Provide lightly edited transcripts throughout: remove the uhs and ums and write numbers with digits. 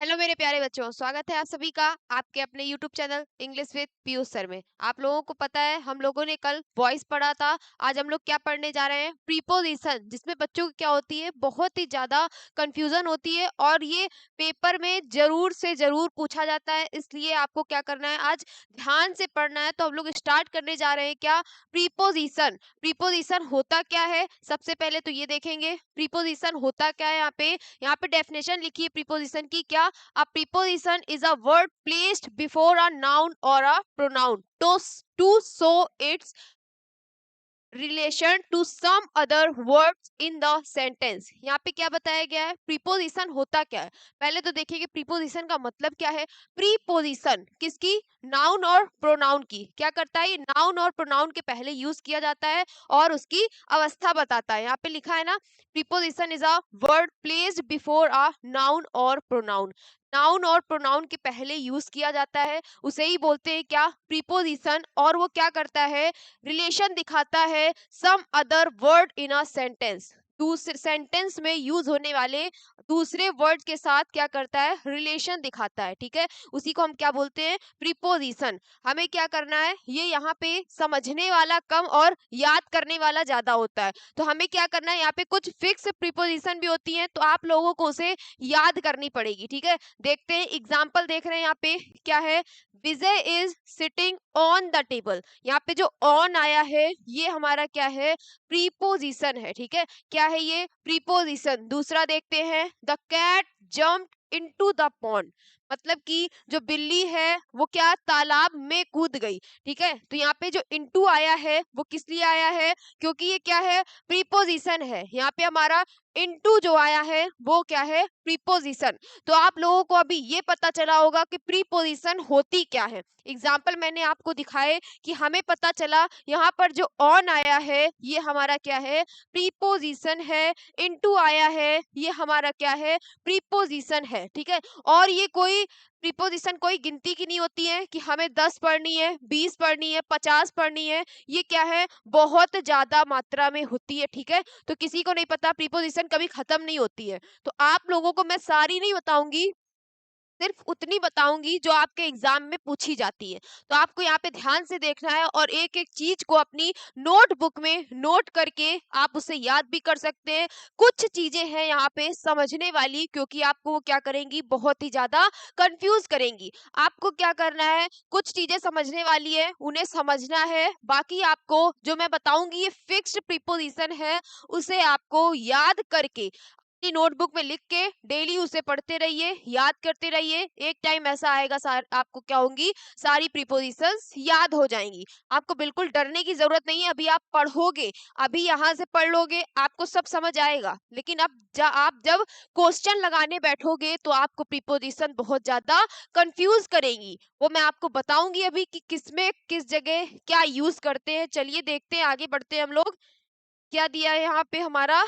Hello मेरे प्यारे बच्चों, स्वागत है आप सभी का आपके अपने YouTube channel English with Piyush sir में। आप लोगों को पता है हम लोगों ने कल वॉइस पढ़ा था। आज हम लोग क्या पढ़ने जा रहे हैं? प्रीपोजिशन, जिसमें बच्चों की क्या होती है, बहुत ही ज्यादा कंफ्यूजन होती है और ये पेपर में जरूर से जरूर पूछा जाता है। इसलिए आपको क्या करना है, आज ध्यान से पढ़ना है। तो हम लोग स्टार्ट करने जा रहे हैं क्या? प्रीपोजिशन। प्रीपोजिशन होता क्या है? सबसे पहले तो ये देखेंगे प्रीपोजिशन होता क्या है। यहाँ पे डेफिनेशन लिखी है प्रीपोजिशन की। क्या? A preposition is a word placed before a noun or a pronoun to show its relation to some other words in the sentence. यहाँ पे क्या बताया गया है? प्रीपोजिशन होता क्या है? पहले तो देखिए कि प्रीपोजिशन का मतलब क्या है। प्रीपोजिशन किसकी? नाउन और प्रोनाउन की। क्या करता है? ये नाउन और प्रोनाउन के पहले यूज किया जाता है और उसकी अवस्था बताता है। यहाँ पे लिखा है ना, preposition is a word placed before a noun और प्रोनाउन। नाउन और प्रोनाउन के पहले यूज किया जाता है, उसे ही बोलते हैं क्या? प्रीपोजिशन। और वो क्या करता है? रिलेशन दिखाता है some other word in a sentence. दूसरे सेंटेंस में यूज होने वाले दूसरे वर्ड के साथ क्या करता है? रिलेशन दिखाता है। ठीक है, उसी को हम क्या बोलते हैं? प्रीपोजिशन। हमें क्या करना है, ये यहाँ पे समझने वाला कम और याद करने वाला ज्यादा होता है। तो हमें क्या करना है, यहाँ पे कुछ फिक्स प्रीपोजिशन भी होती हैं, तो आप लोगों को उसे याद करनी पड़ेगी। ठीक है, देखते हैं एग्जाम्पल देख रहे हैं यहाँ पे क्या है। Vijay is sitting on the table. यहाँ पे जो ऑन आया है ये हमारा क्या है? प्रीपोजिशन है। ठीक है, क्या है ये? प्रीपोजिशन। दूसरा देखते हैं, the cat jumped into the pond. मतलब कि जो बिल्ली है वो क्या? तालाब में कूद गई। ठीक है, तो यहाँ पे जो इनटू आया है वो किस लिए आया है? क्योंकि ये क्या है? प्रीपोजिशन है। यहाँ पे हमारा इनटू जो आया है वो क्या है? प्रीपोजिशन। तो आप लोगों को अभी ये पता चला होगा कि प्रीपोजिशन होती क्या है। एग्जाम्पल मैंने आपको दिखाए कि हमें पता चला यहाँ पर जो ऑन आया है ये हमारा क्या है? प्रीपोजिशन है। इनटू आया है ये हमारा क्या है? प्रीपोजिशन है। ठीक है, और ये कोई प्रीपोजिशन कोई गिनती की नहीं होती है कि हमें 10 पढ़नी है, 20 पढ़नी है, 50 पढ़नी है। ये क्या है? बहुत ज्यादा मात्रा में होती है। ठीक है, तो किसी को नहीं पता, प्रीपोजिशन कभी खत्म नहीं होती है। तो आप लोगों को मैं सारी नहीं बताऊंगी, सिर्फ उतनी बताऊंगी जो आपके एग्जाम में पूछी जाती है। तो आपको यहाँ पे ध्यान से देखना है और एक एक चीज को अपनी नोटबुक में नोट करके आप उसे याद भी कर सकते हैं। कुछ चीजें हैं यहाँ पे समझने वाली, क्योंकि आपको वो क्या करेंगी? बहुत ही ज्यादा कंफ्यूज करेंगी। आपको क्या करना है? कुछ चीजें समझने वाली है, उन्हें समझना है। बाकी आपको जो मैं बताऊंगी ये फिक्स्ड प्रीपोजिशन है, उसे आपको याद करके अपनी नोटबुक में लिख के डेली उसे पढ़ते रहिए, याद करते रहिए। एक टाइम ऐसा आएगा आपको क्या होंगी? सारी प्रीपोजिशंस याद हो जाएंगी। आपको बिल्कुल डरने की जरूरत नहीं है। अभी आप पढ़ोगे, अभी यहाँ से पढ़ लोगे, आपको सब समझ आएगा। लेकिन अब आप जब क्वेश्चन लगाने बैठोगे तो आपको प्रीपोजिशन बहुत ज्यादा कंफ्यूज करेंगी। वो मैं आपको बताऊंगी अभी कि किसमें किस जगह क्या यूज करते हैं। चलिए देखते हैं, आगे बढ़ते हैं हम लोग। क्या दिया है यहाँ पे हमारा?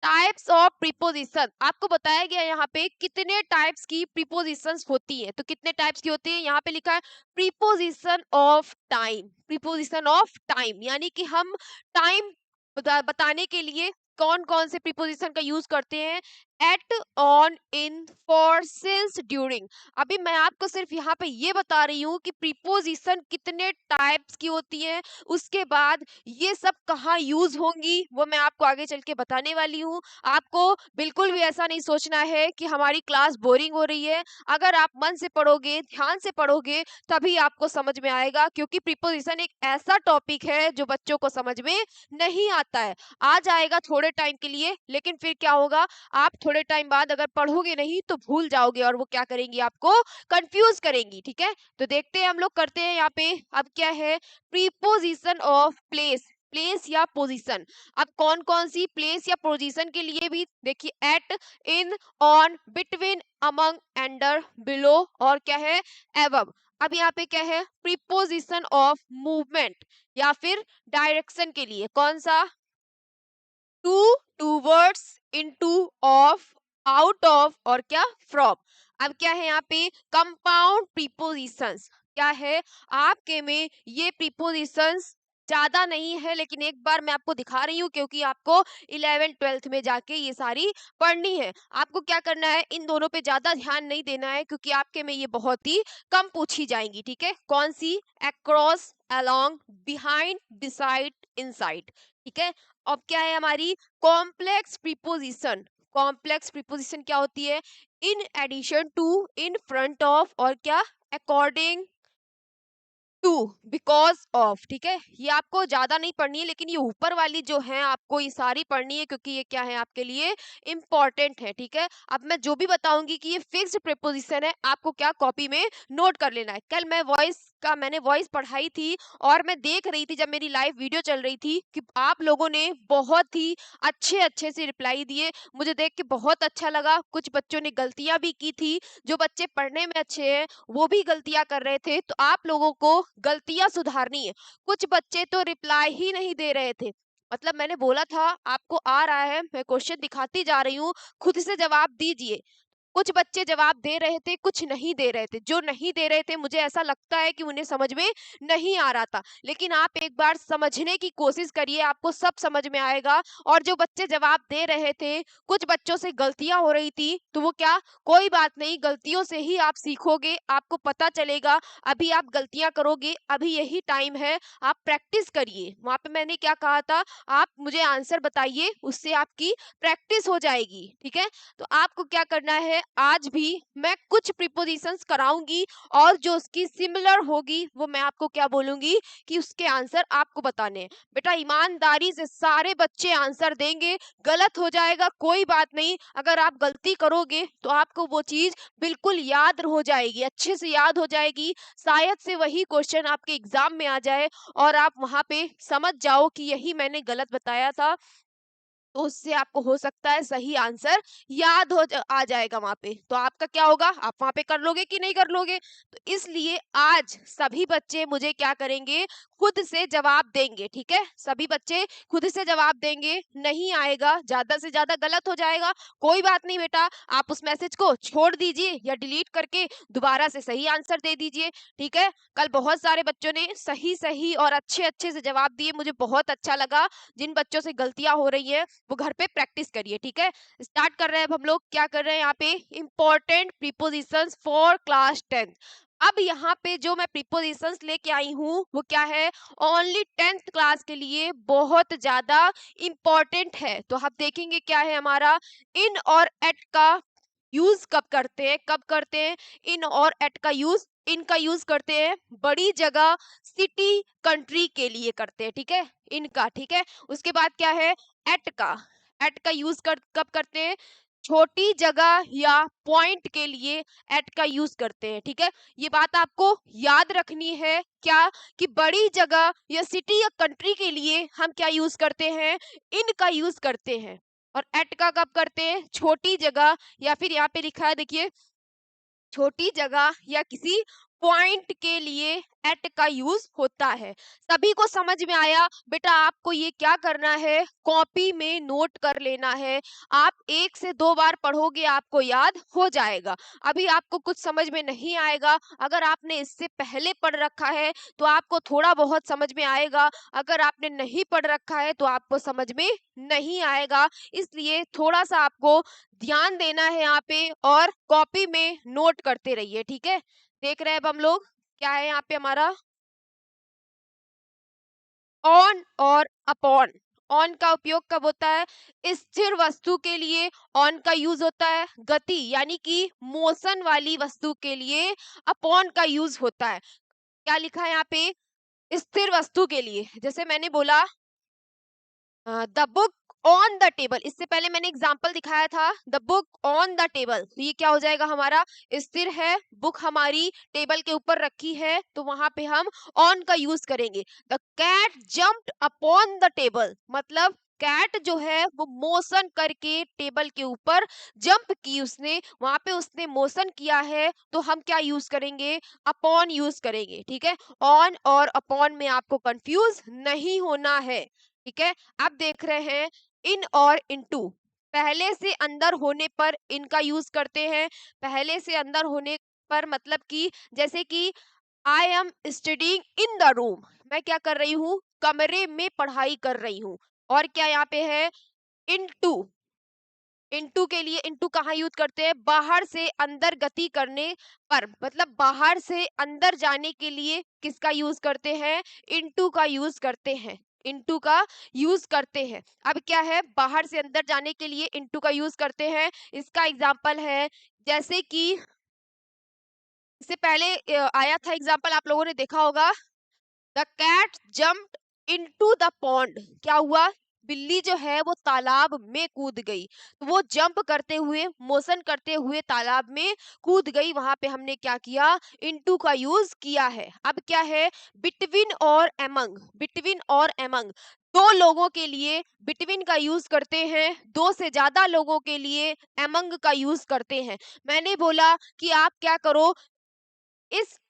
Types of preposition. आपको बताया गया यहाँ पे कितने टाइप्स की प्रीपोजिशंस होती है। तो कितने टाइप्स की होती है? यहाँ पे लिखा है preposition of time. Preposition of time यानी कि हम टाइम बताने के लिए कौन कौन से प्रीपोजिशन का यूज करते हैं। At, on, in, for, since, during. अभी मैं आपको सिर्फ यहाँ पे ये बता रही हूँ कि प्रीपोजिशन कितने टाइप्स की होती है। उसके बाद ये सब कहाँ यूज होंगी वो मैं आपको आगे चल के बताने वाली हूँ। आपको बिल्कुल भी ऐसा नहीं सोचना है कि हमारी क्लास बोरिंग हो रही है। अगर आप मन से पढ़ोगे, ध्यान से पढ़ोगे, तभी आपको समझ में आएगा। क्योंकि प्रीपोजिशन एक ऐसा टॉपिक है जो बच्चों को समझ में नहीं आता है। आ जाएगा थोड़े टाइम के लिए, लेकिन फिर क्या होगा? आप थोड़े टाइम बाद अगर पढ़ोगे नहीं तो भूल जाओगे और वो क्या करेंगी? आपको कंफ्यूज करेंगी। ठीक है, तो देखते हैं हम लोग करते हैं यहाँ पे। अब क्या है? Preposition of place. प्लेस या पोजीशन। अब कौन कौन सी प्लेस या पोजीशन के लिए भी देखिए, at, in, on, between, among, under, below और क्या है? एबव। अब यहाँ पे क्या है? प्रीपोजिशन ऑफ मूवमेंट या फिर डायरेक्शन के लिए कौन सा? To, towards, into, of, out of और क्या? फ्रॉम। अब क्या है यहाँ पे? Compound prepositions. क्या है आपके में? ये प्रीपोजिशंस ज्यादा नहीं है, लेकिन एक बार मैं आपको दिखा रही हूँ क्योंकि आपको 11th-12th में जाके ये सारी पढ़नी है। आपको क्या करना है, इन दोनों पे ज्यादा ध्यान नहीं देना है क्योंकि आपके में ये बहुत ही कम पूछी जाएंगी। ठीक है, कौन सी? Across, along, behind, beside, inside. ठीक है, अब क्या है हमारी कॉम्प्लेक्स प्रीपोजिशन। कॉम्प्लेक्स प्रीपोजिशन क्या होती है? In addition to, in front of, और क्या? According to, because of. ठीक है, ये आपको ज्यादा नहीं पढ़नी है, लेकिन ये ऊपर वाली जो है आपको ये सारी पढ़नी है क्योंकि ये क्या है आपके लिए इंपॉर्टेंट है। ठीक है, अब मैं जो भी बताऊंगी कि ये फिक्स्ड प्रीपोजिशन है, आपको क्या कॉपी में नोट कर लेना है। कल मैंने वॉइस पढ़ाई थी और मैं देख रही थी जब मेरी लाइव वीडियो चल रही थी कि आप लोगों ने बहुत ही अच्छे अच्छे से रिप्लाई दिए। मुझे देख के बहुत अच्छा लगा। कुछ बच्चों ने गलतियां भी की थी। जो बच्चे पढ़ने में अच्छे हैं वो भी गलतियां कर रहे थे, तो आप लोगों को गलतियां सुधारनी है। कुछ बच्चे तो रिप्लाई ही नहीं दे रहे थे। मतलब मैंने बोला था आपको आ रहा है, मैं क्वेश्चन दिखाती जा रही हूँ, खुद से जवाब दीजिए। कुछ बच्चे जवाब दे रहे थे, कुछ नहीं दे रहे थे। जो नहीं दे रहे थे मुझे ऐसा लगता है कि उन्हें समझ में नहीं आ रहा था, लेकिन आप एक बार समझने की कोशिश करिए, आपको सब समझ में आएगा। और जो बच्चे जवाब दे रहे थे, कुछ बच्चों से गलतियां हो रही थी, तो वो क्या, कोई बात नहीं, गलतियों से ही आप सीखोगे, आपको पता चलेगा। अभी आप गलतियां करोगे, अभी यही टाइम है, आप प्रैक्टिस करिए। वहां पे मैंने क्या कहा था, आप मुझे आंसर बताइए, उससे आपकी प्रैक्टिस हो जाएगी। ठीक है, तो आपको क्या करना है, आज भी मैं कुछ प्रीपोजिशंस कराऊंगी और जो उसकी सिमिलर होगी वो मैं आपको क्या बोलूंगी कि उसके आंसर आपको बताने हैं। बेटा ईमानदारी से सारे बच्चे आंसर देंगे, गलत हो जाएगा कोई बात नहीं, अगर आप गलती करोगे तो आपको वो चीज बिल्कुल याद हो जाएगी, अच्छे से याद हो जाएगी। शायद से वही क्वेश्चन आपके एग्जाम में आ जाए और आप वहां पे समझ जाओ कि यही मैंने गलत बताया था, तो उससे आपको हो सकता है सही आंसर याद आ जाएगा वहां पे। तो आपका क्या होगा, आप वहां पे कर लोगे कि नहीं कर लोगे? तो इसलिए आज सभी बच्चे मुझे क्या करेंगे, खुद से जवाब देंगे। ठीक है, सभी बच्चे खुद से जवाब देंगे। नहीं आएगा, ज्यादा से ज्यादा गलत हो जाएगा, कोई बात नहीं बेटा, आप उस मैसेज को छोड़ दीजिए या डिलीट करके दोबारा से सही आंसर दे दीजिए। ठीक है, कल बहुत सारे बच्चों ने सही सही और अच्छे अच्छे से जवाब दिए, मुझे बहुत अच्छा लगा। जिन बच्चों से गलतियां हो रही है वो घर पे प्रैक्टिस करिए। ठीक है, स्टार्ट कर रहे हैं। अब हम लोग क्या कर रहे हैं, यहाँ पे important prepositions for class 10th। अब यहाँ पे जो मैं प्रीपोजिशंस लेके आई हूँ वो क्या है, ओनली 10th क्लास के लिए बहुत ज्यादा इंपॉर्टेंट है। तो आप देखेंगे क्या है हमारा, इन और एट का यूज कब करते हैं, कब करते हैं इन और एट का यूज? इनका यूज करते हैं बड़ी जगह, सिटी, कंट्री के लिए करते हैं। ठीक है, इनका। ठीक है, उसके बाद क्या है, एट का। एट का यूज कब करते हैं? छोटी जगह या पॉइंट के लिए एट का यूज करते हैं। ठीक है, ये बात आपको याद रखनी है क्या, कि बड़ी जगह या सिटी या कंट्री के लिए हम क्या यूज करते हैं, इन का यूज करते हैं। और एट का कब करते हैं? छोटी जगह, या फिर यहाँ पे लिखा है देखिए, छोटी जगह या किसी पॉइंट के लिए एट का यूज होता है। सभी को समझ में आया? बेटा आपको ये क्या करना है, कॉपी में नोट कर लेना है। आप 1 से 2 बार पढ़ोगे आपको याद हो जाएगा। अभी आपको कुछ समझ में नहीं आएगा, अगर आपने इससे पहले पढ़ रखा है तो आपको थोड़ा बहुत समझ में आएगा, अगर आपने नहीं पढ़ रखा है तो आपको समझ में नहीं आएगा। इसलिए थोड़ा सा आपको ध्यान देना है यहाँ पे और कॉपी में नोट करते रहिए। ठीक है, देख रहे हैं अब हम लोग क्या है यहाँ पे हमारा, ऑन और अपॉन। ऑन का उपयोग कब होता है? स्थिर वस्तु के लिए ऑन का यूज होता है, गति यानी कि मोशन वाली वस्तु के लिए अपॉन का यूज होता है। क्या लिखा है यहाँ पे, स्थिर वस्तु के लिए। जैसे मैंने बोला the book on the table, इससे पहले मैंने एग्जाम्पल दिखाया था the book on the table, तो ये क्या हो जाएगा हमारा, स्थिर है, बुक हमारी टेबल के ऊपर रखी है, तो वहां पे हम ऑन का यूज करेंगे। The cat jumped upon the table, मतलब कैट जो है वो मोशन करके टेबल के ऊपर जंप की, उसने वहां पे उसने मोशन किया है, तो हम क्या यूज करेंगे, अपॉन यूज करेंगे। ठीक है, ऑन और अपॉन में आपको कंफ्यूज नहीं होना है। ठीक है, अब देख रहे हैं इन और इनटू। पहले से अंदर होने पर इनका यूज करते हैं। पहले से अंदर होने पर मतलब कि जैसे कि I am studying in the room, मैं क्या कर रही हूँ, कमरे में पढ़ाई कर रही हूँ। और क्या यहाँ पे है, इनटू। इनटू के लिए इनटू कहाँ यूज करते हैं, बाहर से अंदर गति करने पर, मतलब बाहर से अंदर जाने के लिए किसका यूज करते हैं, इनटू का यूज करते हैं। इनटू का यूज करते हैं। अब क्या है, बाहर से अंदर जाने के लिए इनटू का यूज करते हैं। इसका एग्जांपल है, जैसे कि इससे पहले आया था एग्जांपल, आप लोगों ने देखा होगा, the cat jumped into the pond. क्या हुआ, बिल्ली जो है वो तालाब में कूद गई। तो वो जंप करते हुए, मोशन करते हुए तालाब में कूद गई। वहां पे हमने क्या किया, इनटू का यूज किया है। अब क्या है, बिटवीन और एमंग। बिटवीन और एमंग, दो लोगों के लिए बिटवीन का यूज करते हैं, दो से ज्यादा लोगों के लिए एमंग का यूज करते हैं। मैंने बोला कि आप क्या करो, इस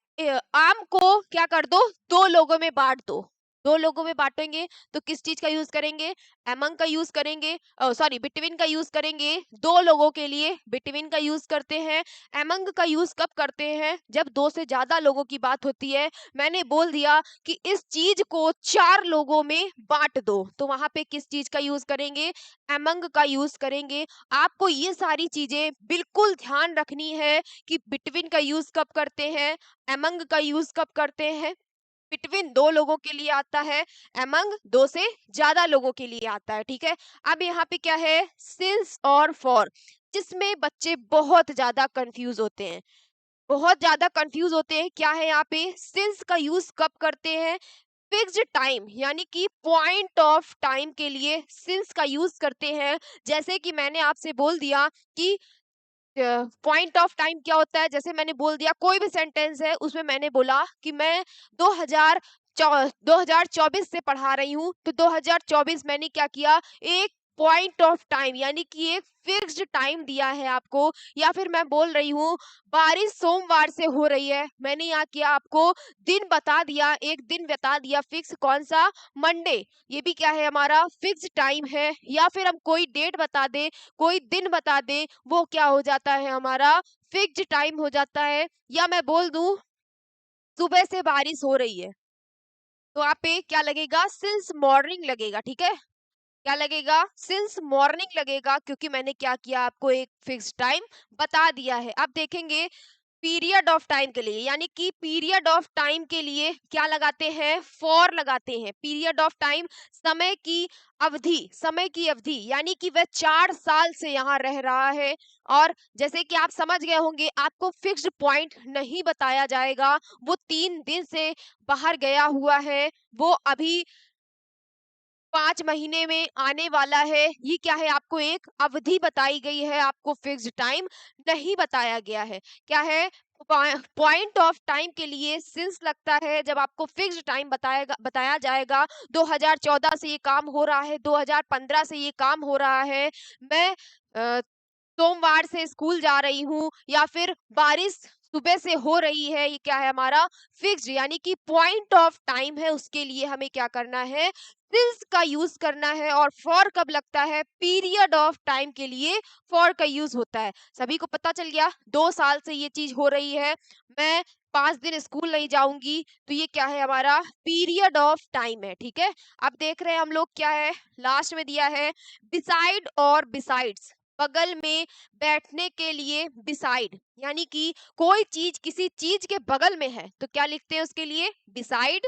आम को क्या कर दो, दो लोगों में बांट दो। दो लोगों में बांटेंगे तो किस चीज का यूज करेंगे, एमंग का यूज करेंगे, सॉरी बिटवीन का यूज करेंगे। दो लोगों के लिए बिटवीन का यूज करते हैं। एमंग का यूज कब करते हैं, जब दो से ज्यादा लोगों की बात होती है। मैंने बोल दिया कि इस चीज को चार लोगों में बांट दो, तो वहां पे किस चीज का यूज करेंगे, एमंग का यूज करेंगे। आपको ये सारी चीजें बिल्कुल ध्यान रखनी है कि बिटवीन का यूज कब करते हैं, एमंग का यूज कब करते हैं। बिटवीन दो लोगों के लिए आता है, एमंग दो से ज्यादा लोगों के लिए आता है। ठीक है, अब यहाँ पे क्या है, सिंस और फॉर, जिसमें बच्चे बहुत ज्यादा कंफ्यूज होते हैं। बहुत ज्यादा कंफ्यूज होते हैं। क्या है यहाँ पे, सिंस का यूज कब करते हैं, फिक्स्ड टाइम यानी कि पॉइंट ऑफ टाइम के लिए सिंस का यूज करते हैं। जैसे कि मैंने आपसे बोल दिया कि पॉइंट ऑफ टाइम क्या होता है, जैसे मैंने बोल दिया कोई भी सेंटेंस है उसमें मैंने बोला कि मैं 2024 से पढ़ा रही हूँ, तो 2024 मैंने क्या किया, एक पॉइंट ऑफ टाइम यानी कि एक फिक्स्ड टाइम दिया है आपको। या फिर मैं बोल रही हूँ बारिश सोमवार से हो रही है, मैंने यहाँ किया आपको दिन बता दिया, एक दिन बता दिया फिक्स, कौन सा, मंडे। ये भी क्या है, हमारा फिक्स्ड टाइम है। या फिर हम कोई डेट बता दे, कोई दिन बता दे, वो क्या हो जाता है, हमारा फिक्स्ड टाइम हो जाता है। या मैं बोल दूं सुबह से बारिश हो रही है, तो आप पे क्या लगेगा, सिंस मॉर्निंग लगेगा। ठीक है, क्या लगेगा, सिंस मॉर्निंग लगेगा, क्योंकि मैंने क्या किया, आपको एक फिक्स टाइम बता दिया है। अब देखेंगे पीरियड ऑफ टाइम के लिए, यानी कि पीरियड ऑफ टाइम के लिए क्या लगाते हैं, फॉर लगाते हैं। पीरियड ऑफ टाइम, समय की अवधि, समय की अवधि यानी कि वह 4 साल से यहाँ रह रहा है। और जैसे कि आप समझ गए होंगे, आपको फिक्स्ड पॉइंट नहीं बताया जाएगा। वो 3 दिन से बाहर गया हुआ है, वो अभी 5 महीने में आने वाला है। ये क्या है, आपको एक अवधि बताई गई है, आपको फिक्स्ड टाइम नहीं बताया गया है। क्या है, पॉइंट ऑफ टाइम के लिए सिंस लगता है जब आपको फिक्स्ड टाइम बताया जाएगा। 2014 से ये काम हो रहा है, 2015 से ये काम हो रहा है, मैं सोमवार से स्कूल जा रही हूँ, या फिर बारिश सुबह से हो रही है। ये क्या है, हमारा फिक्स्ड यानी कि पॉइंट ऑफ टाइम है। उसके लिए हमें क्या करना है, सिंस का यूज करना है। और फॉर कब लगता है, पीरियड ऑफ टाइम के लिए फॉर का यूज होता है। सभी को पता चल गया, 2 साल से ये चीज हो रही है, मैं 5 दिन स्कूल नहीं जाऊंगी, तो ये क्या है, हमारा पीरियड ऑफ टाइम है। ठीक है, अब देख रहे हैं हम लोग, क्या है लास्ट में दिया है, बिसाइड और बिसाइड्स, बगल में बैठने के लिए बिसाइड, यानी कि कोई चीज किसी चीज के बगल में है तो क्या लिखते हैं उसके लिए, बिसाइड।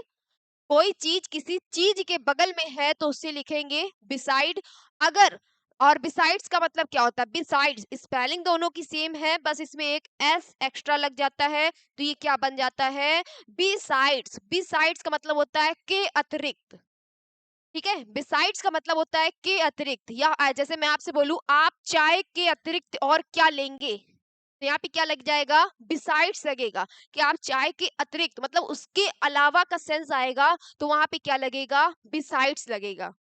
कोई चीज किसी चीज के बगल में है तो उससे लिखेंगे बिसाइड। अगर, और बिसाइड्स का मतलब क्या होता है, बिसाइड्स स्पेलिंग दोनों की सेम है, बस इसमें एक एस एक्स्ट्रा लग जाता है, तो ये क्या बन जाता है, बिसाइड्स। बिसाइड्स का मतलब होता है के अतिरिक्त। ठीक है, बिसाइड्स का मतलब होता है के अतिरिक्त। या जैसे मैं आपसे बोलूं आप चाय के अतिरिक्त और क्या लेंगे, तो यहाँ पे क्या लग जाएगा, बिसाइड्स लगेगा। कि आप चाय के अतिरिक्त मतलब उसके अलावा का सेंस आएगा, तो वहां पे क्या लगेगा, बिसाइड्स लगेगा।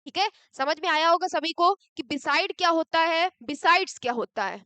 ठीक है, समझ में आया होगा सभी को कि बिसाइड क्या होता है, बिसाइड्स क्या होता है।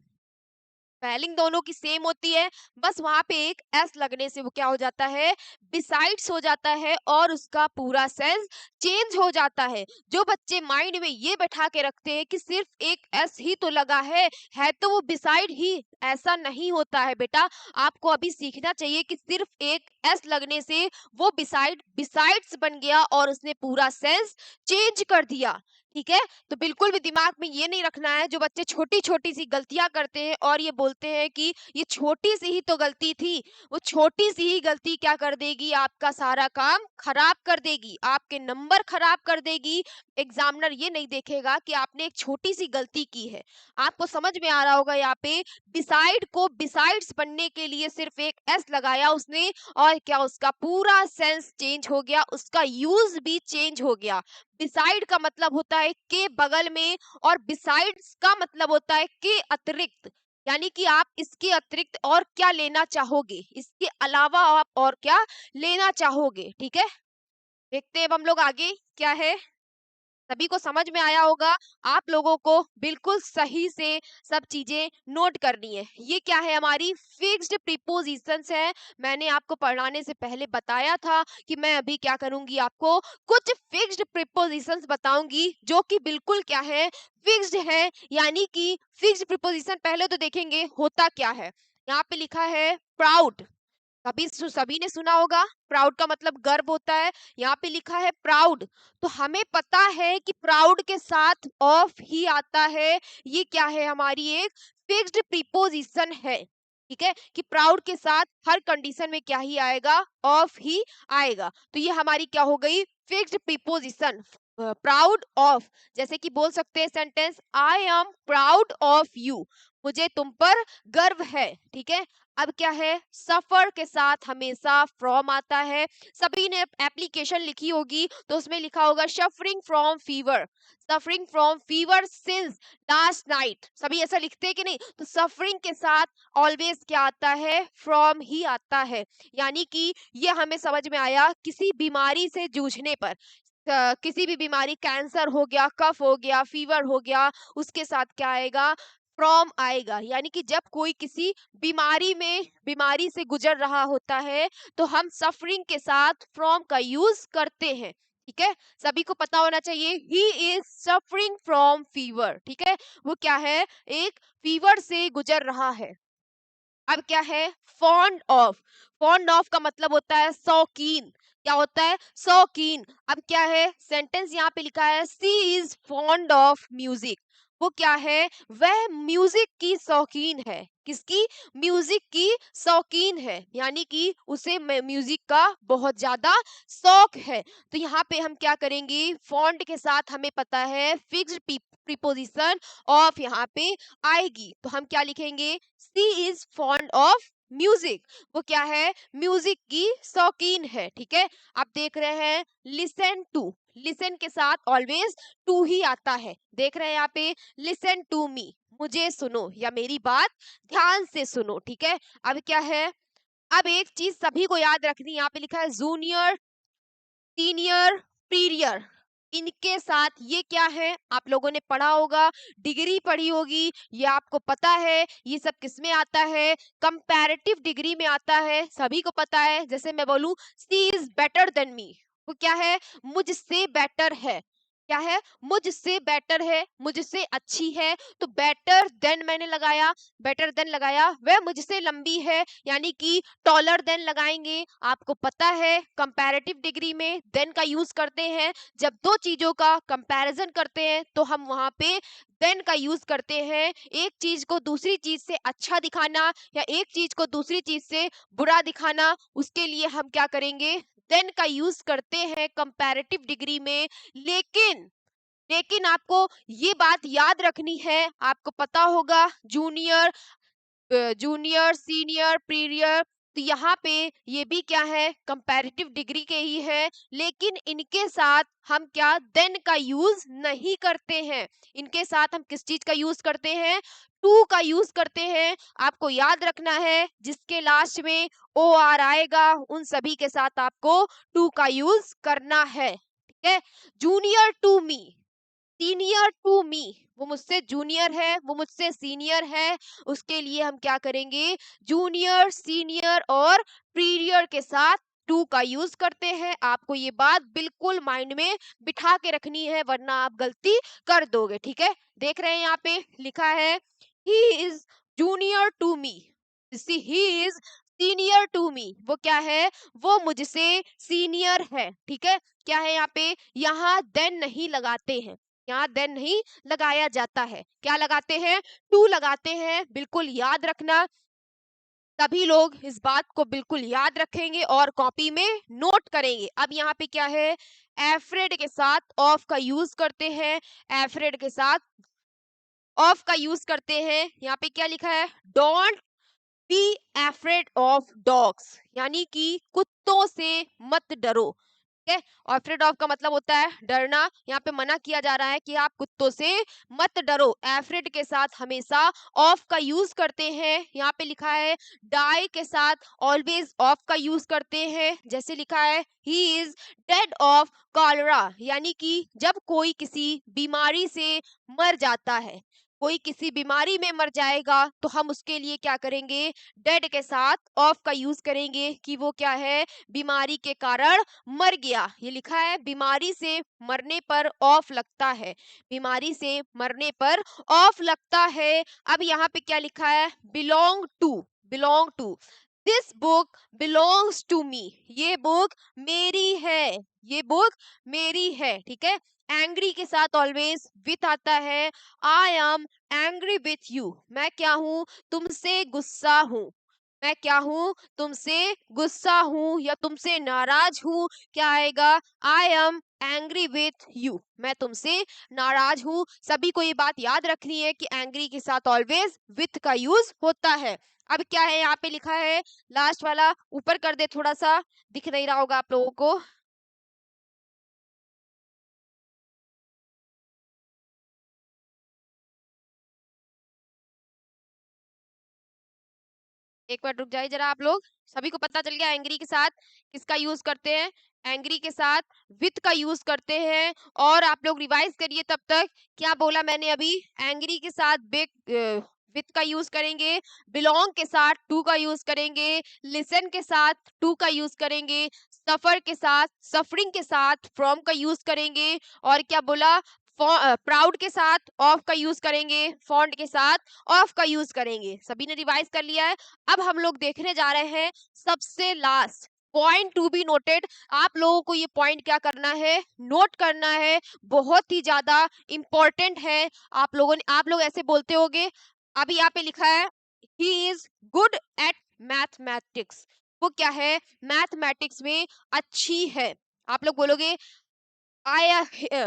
स्पेलिंग दोनों की सेम होती है, बस वहां पे एक एस लगने से वो क्या हो जाता है, बिसाइड्स हो जाता है और उसका पूरा सेंस चेंज हो जाता है। जो बच्चे माइंड में ये बैठा के रखते हैं कि सिर्फ एक एस ही तो लगा है तो वो बिसाइड ही, ऐसा नहीं होता है बेटा। आपको अभी सीखना चाहिए कि सिर्फ एक एस लगने से वो बिसाइड्स बन गया और उसने पूरा सेंस चेंज कर दिया। ठीक है, तो बिल्कुल भी दिमाग में ये नहीं रखना है, जो बच्चे छोटी छोटी सी गलतियां करते हैं और ये बोलते हैं कि ये छोटी सी ही तो गलती थी, वो छोटी सी ही गलती क्या कर देगी, आपका सारा काम खराब कर देगी, आपके नंबर खराब कर देगी। एग्जामिनर ये नहीं देखेगा कि आपने एक छोटी सी गलती की है। आपको समझ में आ रहा होगा यहाँ पे, बिसाइड को बिसाइड्स बनने के लिए सिर्फ एक एस लगाया उसने और क्या उसका पूरा सेंस चेंज हो गया, उसका यूज भी चेंज हो गया। बिसाइड का मतलब होता है के बगल में और बिसाइड्स का मतलब होता है के अतिरिक्त, यानी कि आप इसके अतिरिक्त और क्या लेना चाहोगे, इसके अलावा आप और क्या लेना चाहोगे। ठीक है, देखते हैं अब हम लोग आगे क्या है। सभी को समझ में आया होगा। आप लोगों को बिल्कुल सही से सब चीजें नोट करनी है। ये क्या है, हमारी फिक्स्ड प्रीपोजिशंस है। मैंने आपको पढ़ाने से पहले बताया था कि मैं अभी क्या करूंगी, आपको कुछ फिक्स्ड प्रीपोजिशंस बताऊंगी जो कि बिल्कुल क्या है, फिक्स्ड है। यानी कि फिक्स्ड प्रीपोजिशन पहले तो देखेंगे होता क्या है। यहाँ पे लिखा है प्राउड, सभी ने सुना होगा, प्राउड का मतलब गर्व होता है। यहाँ पे लिखा है प्राउड, तो हमें पता है कि प्राउड के साथ ऑफ ही आता है। ये क्या है, हमारी एक फिक्स्ड प्रीपोजिशन है। ठीक है, कि प्राउड के साथ हर कंडीशन में क्या ही आएगा, ऑफ ही आएगा। तो ये हमारी क्या हो गई, फिक्स्ड प्रीपोजिशन, प्राउड ऑफ। जैसे कि बोल सकते हैं sentence, I am proud of you, मुझे तुम पर गर्व है। ठीक है, अब क्या है, सफर के साथ हमेशा फ्रॉम आता है। सभी ने एप्लीकेशन लिखी होगी तो उसमें लिखा होगा suffering from fever, suffering from fever since last night. सभी ऐसा लिखते हैं कि नहीं, तो सफरिंग के साथ ऑलवेज क्या आता है, फ्रॉम ही आता है। यानी कि ये हमें समझ में आया, किसी बीमारी से जूझने पर, किसी भी बीमारी, कैंसर हो गया, कफ हो गया, फीवर हो गया, उसके साथ क्या आएगा, फ्रॉम आएगा। यानी कि जब कोई किसी बीमारी से गुजर रहा होता है तो हम सफरिंग के साथ फ्रॉम का यूज करते हैं। ठीक है, सभी को पता होना चाहिए, he is suffering from fever. ठीक है, वो क्या है, एक फीवर से गुजर रहा है। अब क्या है, फॉन्ड ऑफ, फॉन्ड ऑफ का मतलब होता है शौकीन। क्या होता है, शौकीन। अब क्या है, सेंटेंस यहाँ पे लिखा है, सी इज फॉन्ड ऑफ म्यूजिक, वो क्या है, वह म्यूजिक की शौकीन है। किसकी, म्यूजिक की शौकीन है, यानी कि उसे म्यूजिक का बहुत ज्यादा शौक है। तो यहाँ पे हम क्या करेंगे, फॉन्ड के साथ हमें पता है फिक्स्ड प्रीपोजिशन ऑफ यहाँ पे आएगी, तो हम क्या लिखेंगे, सी इज फॉन्ड ऑफ म्यूजिक, वो क्या है, म्यूजिक की शौकीन है। ठीक है, आप देख रहे हैं लिसन टू, लिसन के साथ ऑलवेज टू ही आता है। देख रहे हैं यहाँ पे, लिसन टू मी, मुझे सुनो या मेरी बात ध्यान से सुनो। ठीक है, अब क्या है, अब एक चीज सभी को याद रखनी, यहाँ पे लिखा है जूनियर, सीनियर, पीरियर, इनके साथ ये क्या है, आप लोगों ने पढ़ा होगा, डिग्री पढ़ी होगी, ये आपको पता है। ये सब किस में आता है, कंपैरेटिव डिग्री में आता है, सभी को पता है। जैसे मैं बोलूं सी इज बेटर देन मी, वो क्या है, मुझसे बेटर है। क्या है, मुझसे बेटर है, मुझसे अच्छी है। तो बेटर देन मैंने लगाया, बेटर देन लगाया, वह मुझसे लंबी है, यानी कि टॉलर देन लगाएंगे। आपको पता है कंपैरेटिव डिग्री में देन का यूज करते हैं, जब दो चीजों का कंपैरिजन करते हैं तो हम वहां पे देन का यूज करते हैं। एक चीज को दूसरी चीज से अच्छा दिखाना या एक चीज को दूसरी चीज से बुरा दिखाना, उसके लिए हम क्या करेंगे, देन का यूज करते हैं कंपैरेटिव डिग्री में। लेकिन लेकिन आपको ये बात याद रखनी है, आपको पता होगा जूनियर, जूनियर, सीनियर, पीरियर, तो यहाँ पे ये भी क्या है, कंपैरेटिव डिग्री के ही है। लेकिन इनके साथ हम क्या, देन का यूज नहीं करते हैं। इनके साथ हम किस चीज का यूज करते हैं, टू का यूज करते हैं। आपको याद रखना है, जिसके लास्ट में ओ आर आएगा उन सभी के साथ आपको टू का यूज करना है। ठीक है, junior to me, senior to me, वो मुझसे जूनियर है, वो मुझसे सीनियर है, उसके लिए हम क्या करेंगे, जूनियर, सीनियर और पीरियर के साथ टू का यूज करते हैं। आपको ये बात बिल्कुल माइंड में बिठा के रखनी है, वरना आप गलती कर दोगे। ठीक है, देख रहे हैं यहाँ पे लिखा है he is junior to me, he is senior to me, वो क्या है, वो मुझसे सीनियर है। ठीक है, क्या है यहाँ पे, यहाँ देन नहीं लगाते हैं, यहाँ देन नहीं लगाया जाता है, क्या लगाते हैं, टू लगाते हैं। बिल्कुल याद रखना, सभी लोग इस बात को बिल्कुल याद रखेंगे और कॉपी में नोट करेंगे। अब यहाँ पे क्या है, एफ्रेड के साथ ऑफ का यूज करते हैं, एफ्रेड के साथ ऑफ का यूज करते हैं। यहाँ पे क्या लिखा है, don't be afraid of dogs, यानी कि कुत्तों से मत डरो। ठीक है, और अफ्रेड ऑफ का मतलब होता है डरना, यहाँ पे मना किया जा रहा है कि आप कुत्तों से मत डरो। एफ्रेड के साथ हमेशा ऑफ का यूज करते हैं। यहाँ पे लिखा है डाई के साथ ऑलवेज ऑफ का यूज करते हैं। जैसे लिखा है he is dead of cholera, यानी कि जब कोई किसी बीमारी से मर जाता है, कोई किसी बीमारी में मर जाएगा, तो हम उसके लिए क्या करेंगे, डेड के साथ ऑफ का यूज करेंगे कि वो क्या है, बीमारी के कारण मर गया। ये लिखा है बीमारी से मरने पर ऑफ लगता है, बीमारी से मरने पर ऑफ लगता है। अब यहाँ पे क्या लिखा है, belong to, belong to, this book belongs to me, ये बुक मेरी है, ये बुक मेरी है। ठीक है, एंग्री के साथ ऑलवेज विथ आता है, I am angry with you, मैं क्या हूँ, तुमसे गुस्सा हूँ, मैं क्या हूँ, तुमसे गुस्सा हूँ या तुमसे नाराज हूँ। क्या आएगा, I am angry with you, मैं तुमसे नाराज हूँ। सभी को ये बात याद रखनी है कि एंग्री के साथ ऑलवेज विथ का यूज होता है। अब क्या है, यहाँ पे लिखा है लास्ट वाला, ऊपर कर दे थोड़ा सा, दिख नहीं रहा होगा आप लोगों को। एक बार रुक जाइए जरा आप लोग, सभी को पता चल गया एंग्री के साथ किसका यूज करते हैं, एंग्री के साथ विथ का यूज करते हैं। और आप लोग रिवाइज करिए तब तक, क्या बोला मैंने अभी, एंग्री के साथ विथ का यूज करेंगे, बिलोंग के साथ टू का यूज करेंगे, लिसन के साथ टू का यूज करेंगे, सफर के साथ, सफरिंग के साथ फ्रॉम का यूज करेंगे, और क्या बोला, प्राउड के साथ ऑफ का यूज करेंगे, फॉन्ट के साथ ऑफ का यूज करेंगे। सभी ने रिवाइज कर लिया है। अब हम लोग देखने जा रहे हैं सबसे last point to be noted. आप लोगों को ये पॉइंट क्या करना है, नोट करना है, बहुत ही ज्यादा इंपॉर्टेंट है। आप लोग ऐसे बोलते होगे, अभी यहाँ पे लिखा है he is good at mathematics, वो क्या है, मैथमेटिक्स में अच्छी है। आप लोग बोलोगे I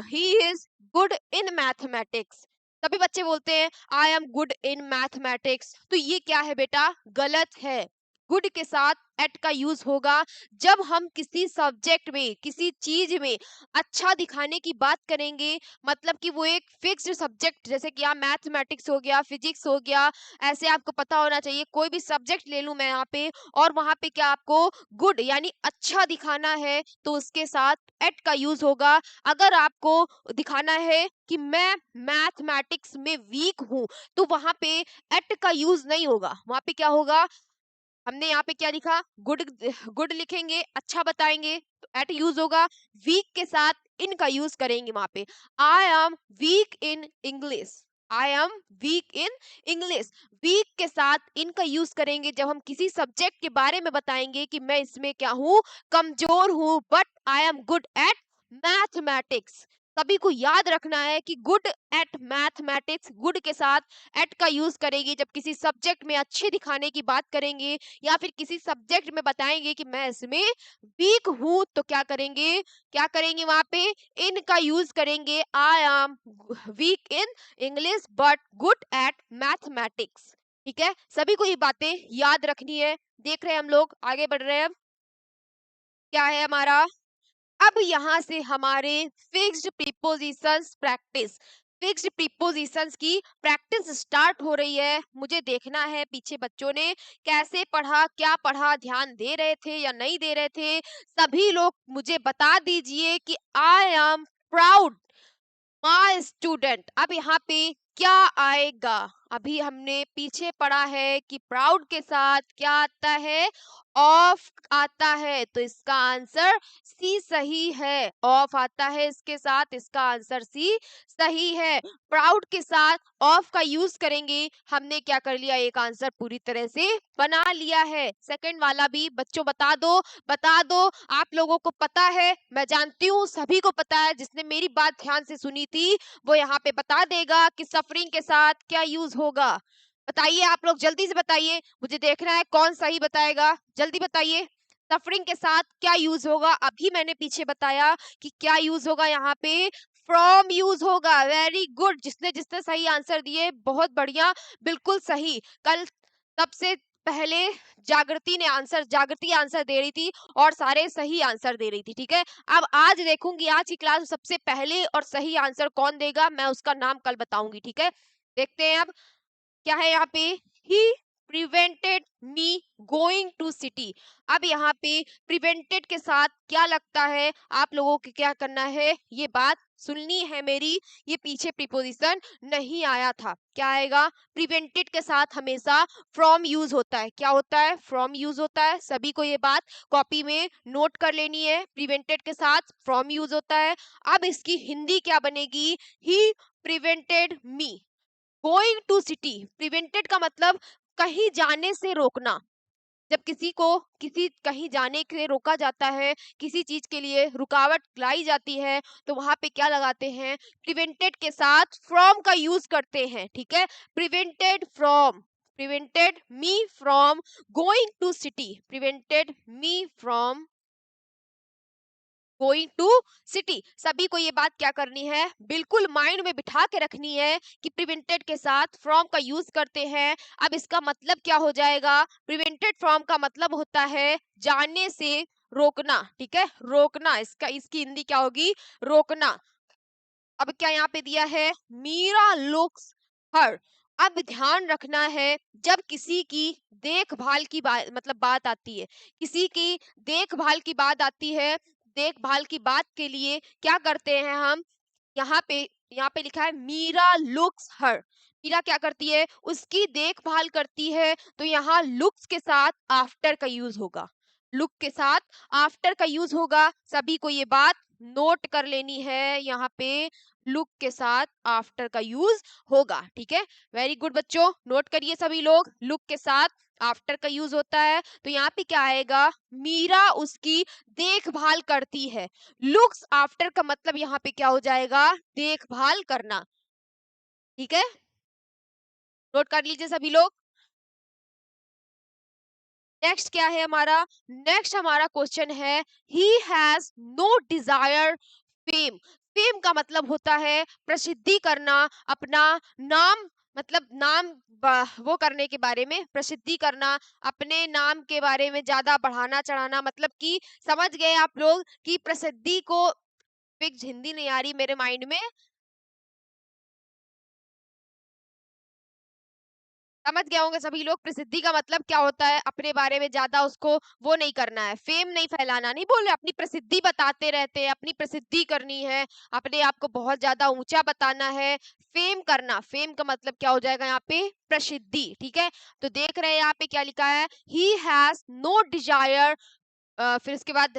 he is good in mathematics, सभी बच्चे बोलते हैं I am good in mathematics. तो ये क्या है बेटा, गलत है। गुड के साथ एट का यूज होगा जब हम किसी सब्जेक्ट में, किसी चीज में अच्छा दिखाने की बात करेंगे, मतलब कि वो एक फिक्स्ड सब्जेक्ट, जैसे कि यहाँ मैथमेटिक्स हो गया, फिजिक्स हो गया, ऐसे आपको पता होना चाहिए। कोई भी सब्जेक्ट ले लूं मैं यहाँ पे, और वहां पे क्या आपको गुड यानी अच्छा दिखाना है, तो उसके साथ एट का यूज होगा। अगर आपको दिखाना है कि मैं मैथमेटिक्स में वीक हूं, तो वहां पे एट का यूज नहीं होगा, वहां पे क्या होगा, हमने यहाँ पे क्या लिखा, गुड, गुड लिखेंगे, अच्छा बताएंगे, तो एट यूज होगा। वीक के साथ इन का यूज करेंगे वहां पे, I am weak in English, I am weak in English. Weak के साथ इन का यूज करेंगे जब हम किसी सब्जेक्ट के बारे में बताएंगे कि मैं इसमें क्या हूँ, कमजोर हूँ, but I am good at mathematics. सभी को याद रखना है कि गुड एट मैथमेटिक्स, गुड के साथ एट का यूज करेंगे जब किसी सब्जेक्ट में अच्छे दिखाने की बात करेंगे, या फिर किसी सब्जेक्ट में बताएंगे कि मैं इसमें वीक हूं, तो क्या करेंगे, क्या करेंगे वहां पे, इन का यूज करेंगे, आई am weak in English but good at mathematics. ठीक है, सभी को ये बातें याद रखनी है। देख रहे हैं हम लोग आगे बढ़ रहे हैं, अब क्या है हमारा, अब यहाँ से हमारे fixed prepositions practice, fixed prepositions की प्रैक्टिस स्टार्ट हो रही है। मुझे देखना है पीछे बच्चों ने कैसे पढ़ा, क्या पढ़ा, ध्यान दे रहे थे या नहीं दे रहे थे। सभी लोग मुझे बता दीजिए कि आई एम प्राउड, माय स्टूडेंट। अब यहाँ पे क्या आएगा? अभी हमने पीछे पढ़ा है कि प्राउड के साथ क्या आता है? ऑफ आता है, तो इसका आंसर सी सही है। ऑफ आता है इसके साथ, इसका आंसर सी सही है। प्राउड के साथ ऑफ का यूज करेंगे। हमने क्या कर लिया? एक आंसर पूरी तरह से बना लिया है। सेकंड वाला भी बच्चों बता दो, बता दो। आप लोगों को पता है, मैं जानती हूँ सभी को पता है। जिसने मेरी बात ध्यान से सुनी थी वो यहाँ पे बता देगा कि सफरिंग के साथ क्या यूज होगा। बताइए आप लोग, जल्दी से बताइए, मुझे देखना है कौन सही बताएगा। जल्दी बताइए, सफरिंग के साथ क्या यूज होगा? अभी मैंने पीछे बताया कि क्या यूज होगा यहाँ पे? फ्रॉम यूज होगा। वेरी गुड, जिसने जिसने सही आंसर दिए, बहुत बढ़िया, बिल्कुल सही। कल सबसे पहले जागृति आंसर दे रही थी और सारे सही आंसर दे रही थी, ठीक है। अब आज देखूंगी, आज की क्लास में सबसे पहले और सही आंसर कौन देगा, मैं उसका नाम कल बताऊंगी, ठीक है। देखते हैं अब क्या है यहाँ पे। He prevented me going to city. अब यहाँ पे प्रिवेंटेड के साथ क्या लगता है? आप लोगों को क्या करना है, ये बात सुननी है मेरी। ये पीछे प्रीपोजिशन नहीं आया था, क्या आएगा? प्रिवेंटेड के साथ हमेशा फ्रॉम यूज होता है। क्या होता है? फ्रॉम यूज होता है। सभी को ये बात कॉपी में नोट कर लेनी है। प्रिवेंटेड के साथ फ्रॉम यूज होता है। अब इसकी हिंदी क्या बनेगी? He prevented me going to city. Prevented का मतलब कहीं जाने से रोकना। जब किसी को किसी कहीं जाने के रोका जाता है, किसी चीज के लिए रुकावट लाई जाती है, तो वहां पे क्या लगाते हैं? प्रिवेंटेड के साथ फ्रॉम का यूज करते हैं, ठीक है। Prevented from, prevented me from going to city, prevented me from going to city. सभी को ये बात क्या करनी है? बिल्कुल माइंड में बिठा के रखनी है कि प्रिवेंटेड के साथ फ्रॉम का यूज करते हैं। अब इसका मतलब क्या हो जाएगा? प्रिवेंटेड फ्रॉम का मतलब होता है जाने से रोकना, ठीक है, रोकना। इसकी हिंदी क्या होगी? रोकना। अब क्या यहाँ पे दिया है? मीरा लुक्स हर। अब ध्यान रखना है, जब किसी की देखभाल की बात मतलब बात आती है, किसी की देखभाल की बात आती है, देखभाल की बात के लिए क्या करते हैं हम? यहाँ पे यहाँ पे लिखा है मीरा लुक्स हर। मीरा क्या करती है? उसकी देखभाल करती है। तो यहाँ लुक्स के साथ आफ्टर का यूज होगा। लुक के साथ आफ्टर का यूज होगा। सभी को ये बात नोट कर लेनी है। यहाँ पे लुक के साथ आफ्टर का यूज होगा, ठीक है। वेरी गुड बच्चों, नोट करिए सभी लोग। लुक के साथ आफ्टर का यूज होता है। तो यहाँ पे क्या आएगा? मीरा उसकी देखभाल करती है। लुक्स आफ्टर का मतलब यहाँ पे क्या हो जाएगा? देखभाल करना, ठीक है। नोट कर लीजिए सभी लोग। नेक्स्ट क्या है हमारा? नेक्स्ट हमारा क्वेश्चन है, he has no desire fame. Fame का मतलब होता है प्रसिद्धि करना, अपना नाम, मतलब नाम वो करने के बारे में, प्रसिद्धि करना, अपने नाम के बारे में ज्यादा बढ़ाना चढ़ाना। मतलब कि समझ गए आप लोग कि प्रसिद्धि को, फिक्स हिंदी नहीं आ रही मेरे माइंड में, समझ गए होंगे सभी लोग। प्रसिद्धि का मतलब क्या होता है? अपने बारे में ज्यादा उसको वो नहीं करना है, फेम नहीं फैलाना, नहीं बोल रहे, अपनी प्रसिद्धि बताते रहते हैं, अपनी प्रसिद्धि करनी है, अपने आप को बहुत ज्यादा ऊंचा बताना है। फेम करना, फेम का मतलब क्या हो जाएगा यहाँ पे? प्रसिद्धि, ठीक है। तो देख रहे हैं यहाँ पे क्या लिखा है? ही हैज नो डिजायर, फिर उसके बाद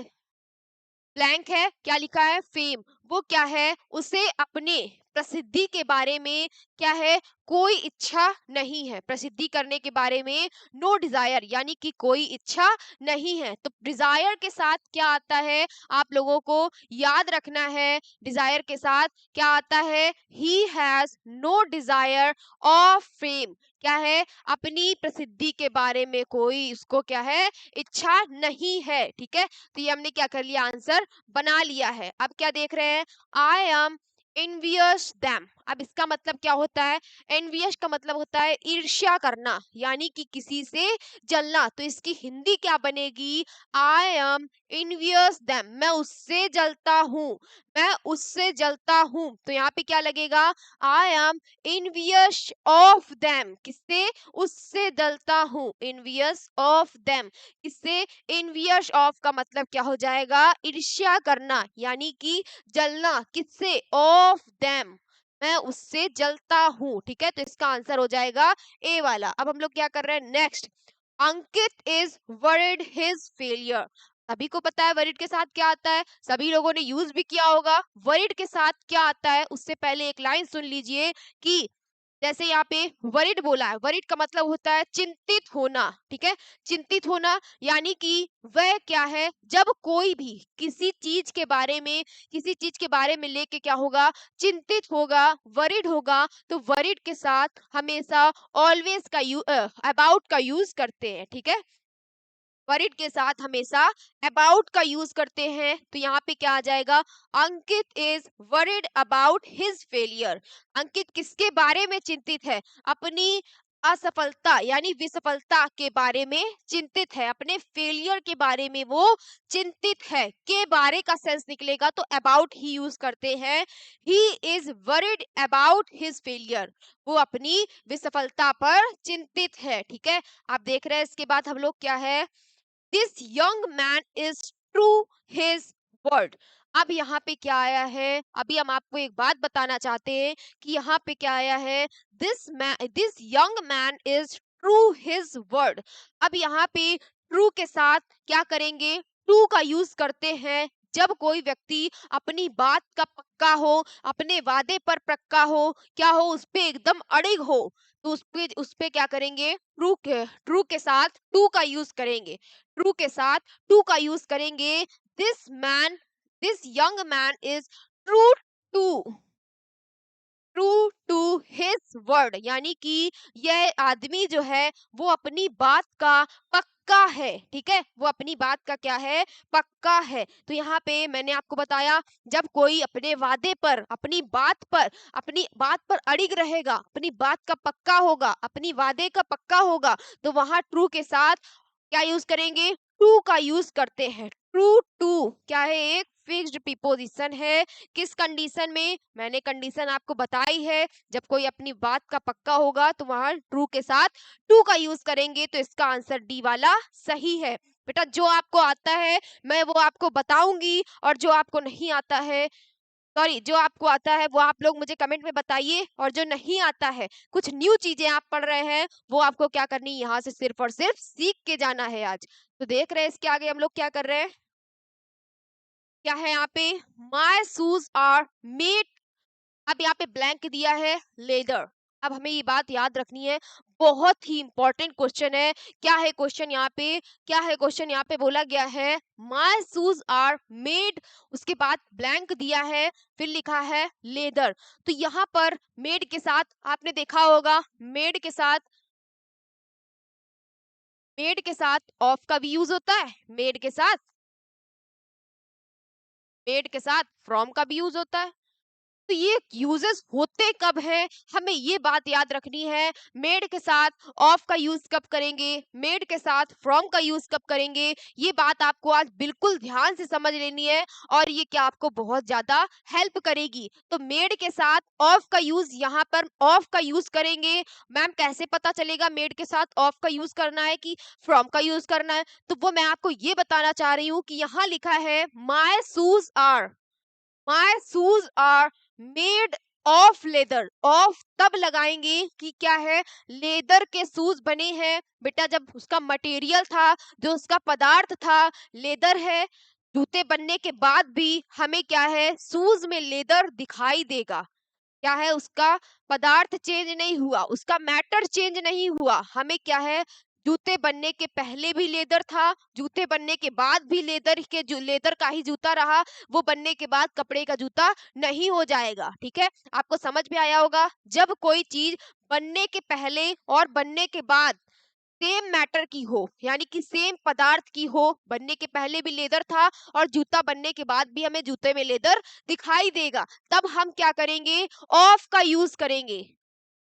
ब्लैंक है, क्या लिखा है? फेम। वो क्या है? उसे अपने प्रसिद्धि के बारे में क्या है? कोई इच्छा नहीं है। प्रसिद्धि करने के बारे में नो डिजायर, यानी कि कोई इच्छा नहीं है। तो डिजायर के साथ क्या आता है? आप लोगों को याद रखना है। डिजायर के साथ क्या आता है? He has no desire of fame. क्या है? अपनी प्रसिद्धि के बारे में कोई उसको क्या है? इच्छा नहीं है, ठीक है। तो ये हमने क्या कर लिया? आंसर बना लिया है। अब क्या देख रहे हैं? I M envious them। अब इसका मतलब क्या होता है? एनवियस का मतलब होता है ईर्ष्या करना, यानी कि किसी से जलना। तो इसकी हिंदी क्या बनेगी? आई एम envious them, मैं उससे जलता हूँ, मैं उससे जलता हूँ। तो यहाँ पे क्या लगेगा? I am envious of them, किससे? उससे जलता हूँ, envious of them। इससे envious of का मतलब क्या हो जाएगा? ईर्ष्या करना, यानी कि जलना, किससे? of them, मैं उससे जलता हूँ। ठीक है, तो इसका आंसर हो जाएगा ए वाला। अब हम लोग क्या कर रहे हैं? Next, Ankit is worried his failure. सभी को पता है वरिड के साथ क्या आता है, सभी लोगों ने यूज भी किया होगा। वरिड के साथ क्या आता है, उससे पहले एक लाइन सुन लीजिए कि जैसे यहाँ पे वरिड बोला है, वरिड का मतलब होता है चिंतित होना। ठीक है, चिंतित होना, यानी कि वह क्या है, जब कोई भी किसी चीज के बारे में लेके क्या होगा? चिंतित होगा, वरिड होगा। तो वरिड के साथ हमेशा ऑलवेज का अबाउट का यूज करते हैं। ठीक है, वरिड के साथ हमेशा अबाउट का यूज करते हैं। तो यहाँ पे क्या आ जाएगा? Ankit is worried about his failure. Ankit किसके बारे में चिंतित है? अपनी असफलता यानी विसफलता के बारे में चिंतित है, अपने फेलियर के बारे में वो चिंतित है। के बारे का सेंस निकलेगा तो अबाउट ही यूज करते हैं। He is worried about his failure, वो अपनी विसफलता पर चिंतित है। ठीक है, आप देख रहे हैं इसके बाद हम लोग क्या है? This young man is true his word. अब यहाँ पे क्या आया है? अभी हम आपको एक बात बताना चाहते हैं कि यहाँ पे क्या आया है? This young man is true his word. अब यहाँ पे ट्रू के साथ क्या करेंगे? ट्रू का यूज करते हैं जब कोई व्यक्ति अपनी बात का पक्का हो, अपने वादे पर पक्का हो, क्या हो, उस पे एकदम अड़िग हो। तो उस पे क्या करेंगे? ट्रू के साथ टू का यूज करेंगे। ट्रू के साथ टू का यूज करेंगे। This young man is true to true to his word, यानी कि यह आदमी जो है वो अपनी बात का पक्का है। ठीक है, वो अपनी बात का क्या है? पक्का है। तो यहाँ पे मैंने आपको बताया, जब कोई अपने वादे पर, अपनी बात पर अड़िग रहेगा, अपनी बात का पक्का होगा, अपनी वादे का पक्का होगा, तो वहां ट्रू के साथ क्या यूज करेंगे? टू का यूज करते हैं। ट्रू टू क्या है? एक फिक्स्ड प्रीपोजिशन है। किस कंडीशन में? मैंने कंडीशन आपको बताई है, जब कोई अपनी बात का पक्का होगा तो वहां ट्रू के साथ टू का यूज करेंगे। तो इसका आंसर डी वाला सही है। बेटा जो आपको आता है मैं वो आपको बताऊंगी, और जो आपको नहीं आता है, सॉरी, जो आपको आता है वो आप लोग मुझे कमेंट में बताइए, और जो नहीं आता है, कुछ न्यू चीजें आप पढ़ रहे हैं, वो आपको क्या करनी है? यहाँ से सिर्फ और सिर्फ सीख के जाना है आज। तो देख रहे हैं इसके आगे हम लोग क्या कर रहे हैं? क्या है यहाँ पे? My shoes are made. अब यहाँ पे ब्लैंक दिया है लेदर। अब हमें ये बात याद रखनी है, बहुत ही इंपॉर्टेंट क्वेश्चन है। क्या है क्वेश्चन यहाँ पे? क्या है क्वेश्चन यहाँ पे? बोला गया है माय शूज आर मेड, उसके बाद ब्लैंक दिया है, फिर लिखा है लेदर। तो यहाँ पर मेड के साथ आपने देखा होगा, मेड के साथ ऑफ का भी यूज होता है, मेड के साथ फ्रॉम का भी यूज होता है। तो ये यूजेस होते कब हैं? हमें ये बात याद रखनी है। मेड के साथ ऑफ का यूज कब करेंगे, मेड के साथ फ्रॉम का यूज कब करेंगे, ये बात आपको आज बिल्कुल ध्यान से समझ लेनी है, और ये क्या आपको बहुत ज्यादा हेल्प करेगी। तो मेड के साथ ऑफ का यूज, यहाँ पर ऑफ का यूज करेंगे। मैम कैसे पता चलेगा मेड के साथ ऑफ का यूज करना है कि फ्रॉम का यूज करना है? तो वो मैं आपको ये बताना चाह रही हूँ कि यहाँ लिखा है my shoes are made of leather. Of तब लगाएंगे कि क्या है? लेदर के शूज बने हैं। बेटा जब उसका मटेरियल था, जो उसका पदार्थ था, लेदर है, जूते बनने के बाद भी हमें क्या है? शूज में लेदर दिखाई देगा। क्या है? उसका पदार्थ चेंज नहीं हुआ, उसका मैटर चेंज नहीं हुआ। हमें क्या है? जूते बनने के पहले भी लेदर था, जूते बनने के बाद भी लेदर का ही जूता रहा, वो बनने के बाद कपड़े का जूता नहीं हो जाएगा। ठीक है, आपको समझ में आया होगा। जब कोई चीज बनने के पहले और बनने के बाद सेम मैटर की हो, यानी कि सेम पदार्थ की हो। बनने के पहले भी लेदर था और जूता बनने के बाद भी हमें जूते में लेदर दिखाई देगा, तब हम क्या करेंगे, ऑफ का यूज करेंगे।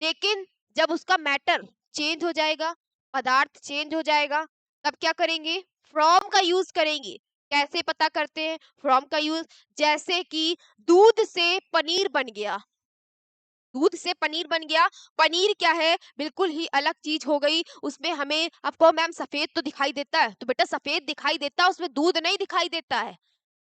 लेकिन जब उसका मैटर चेंज हो जाएगा, पदार्थ चेंज हो जाएगा, तब क्या करेंगे, फ्रॉम का यूज करेंगे। कैसे पता करते हैं फ्रॉम का यूज, जैसे कि दूध से पनीर बन गया, दूध से पनीर बन गया। पनीर क्या है, बिल्कुल ही अलग चीज हो गई। उसमें हमें, आपको मैम सफेद तो दिखाई देता है, तो बेटा सफेद दिखाई देता है, उसमें दूध नहीं दिखाई देता है,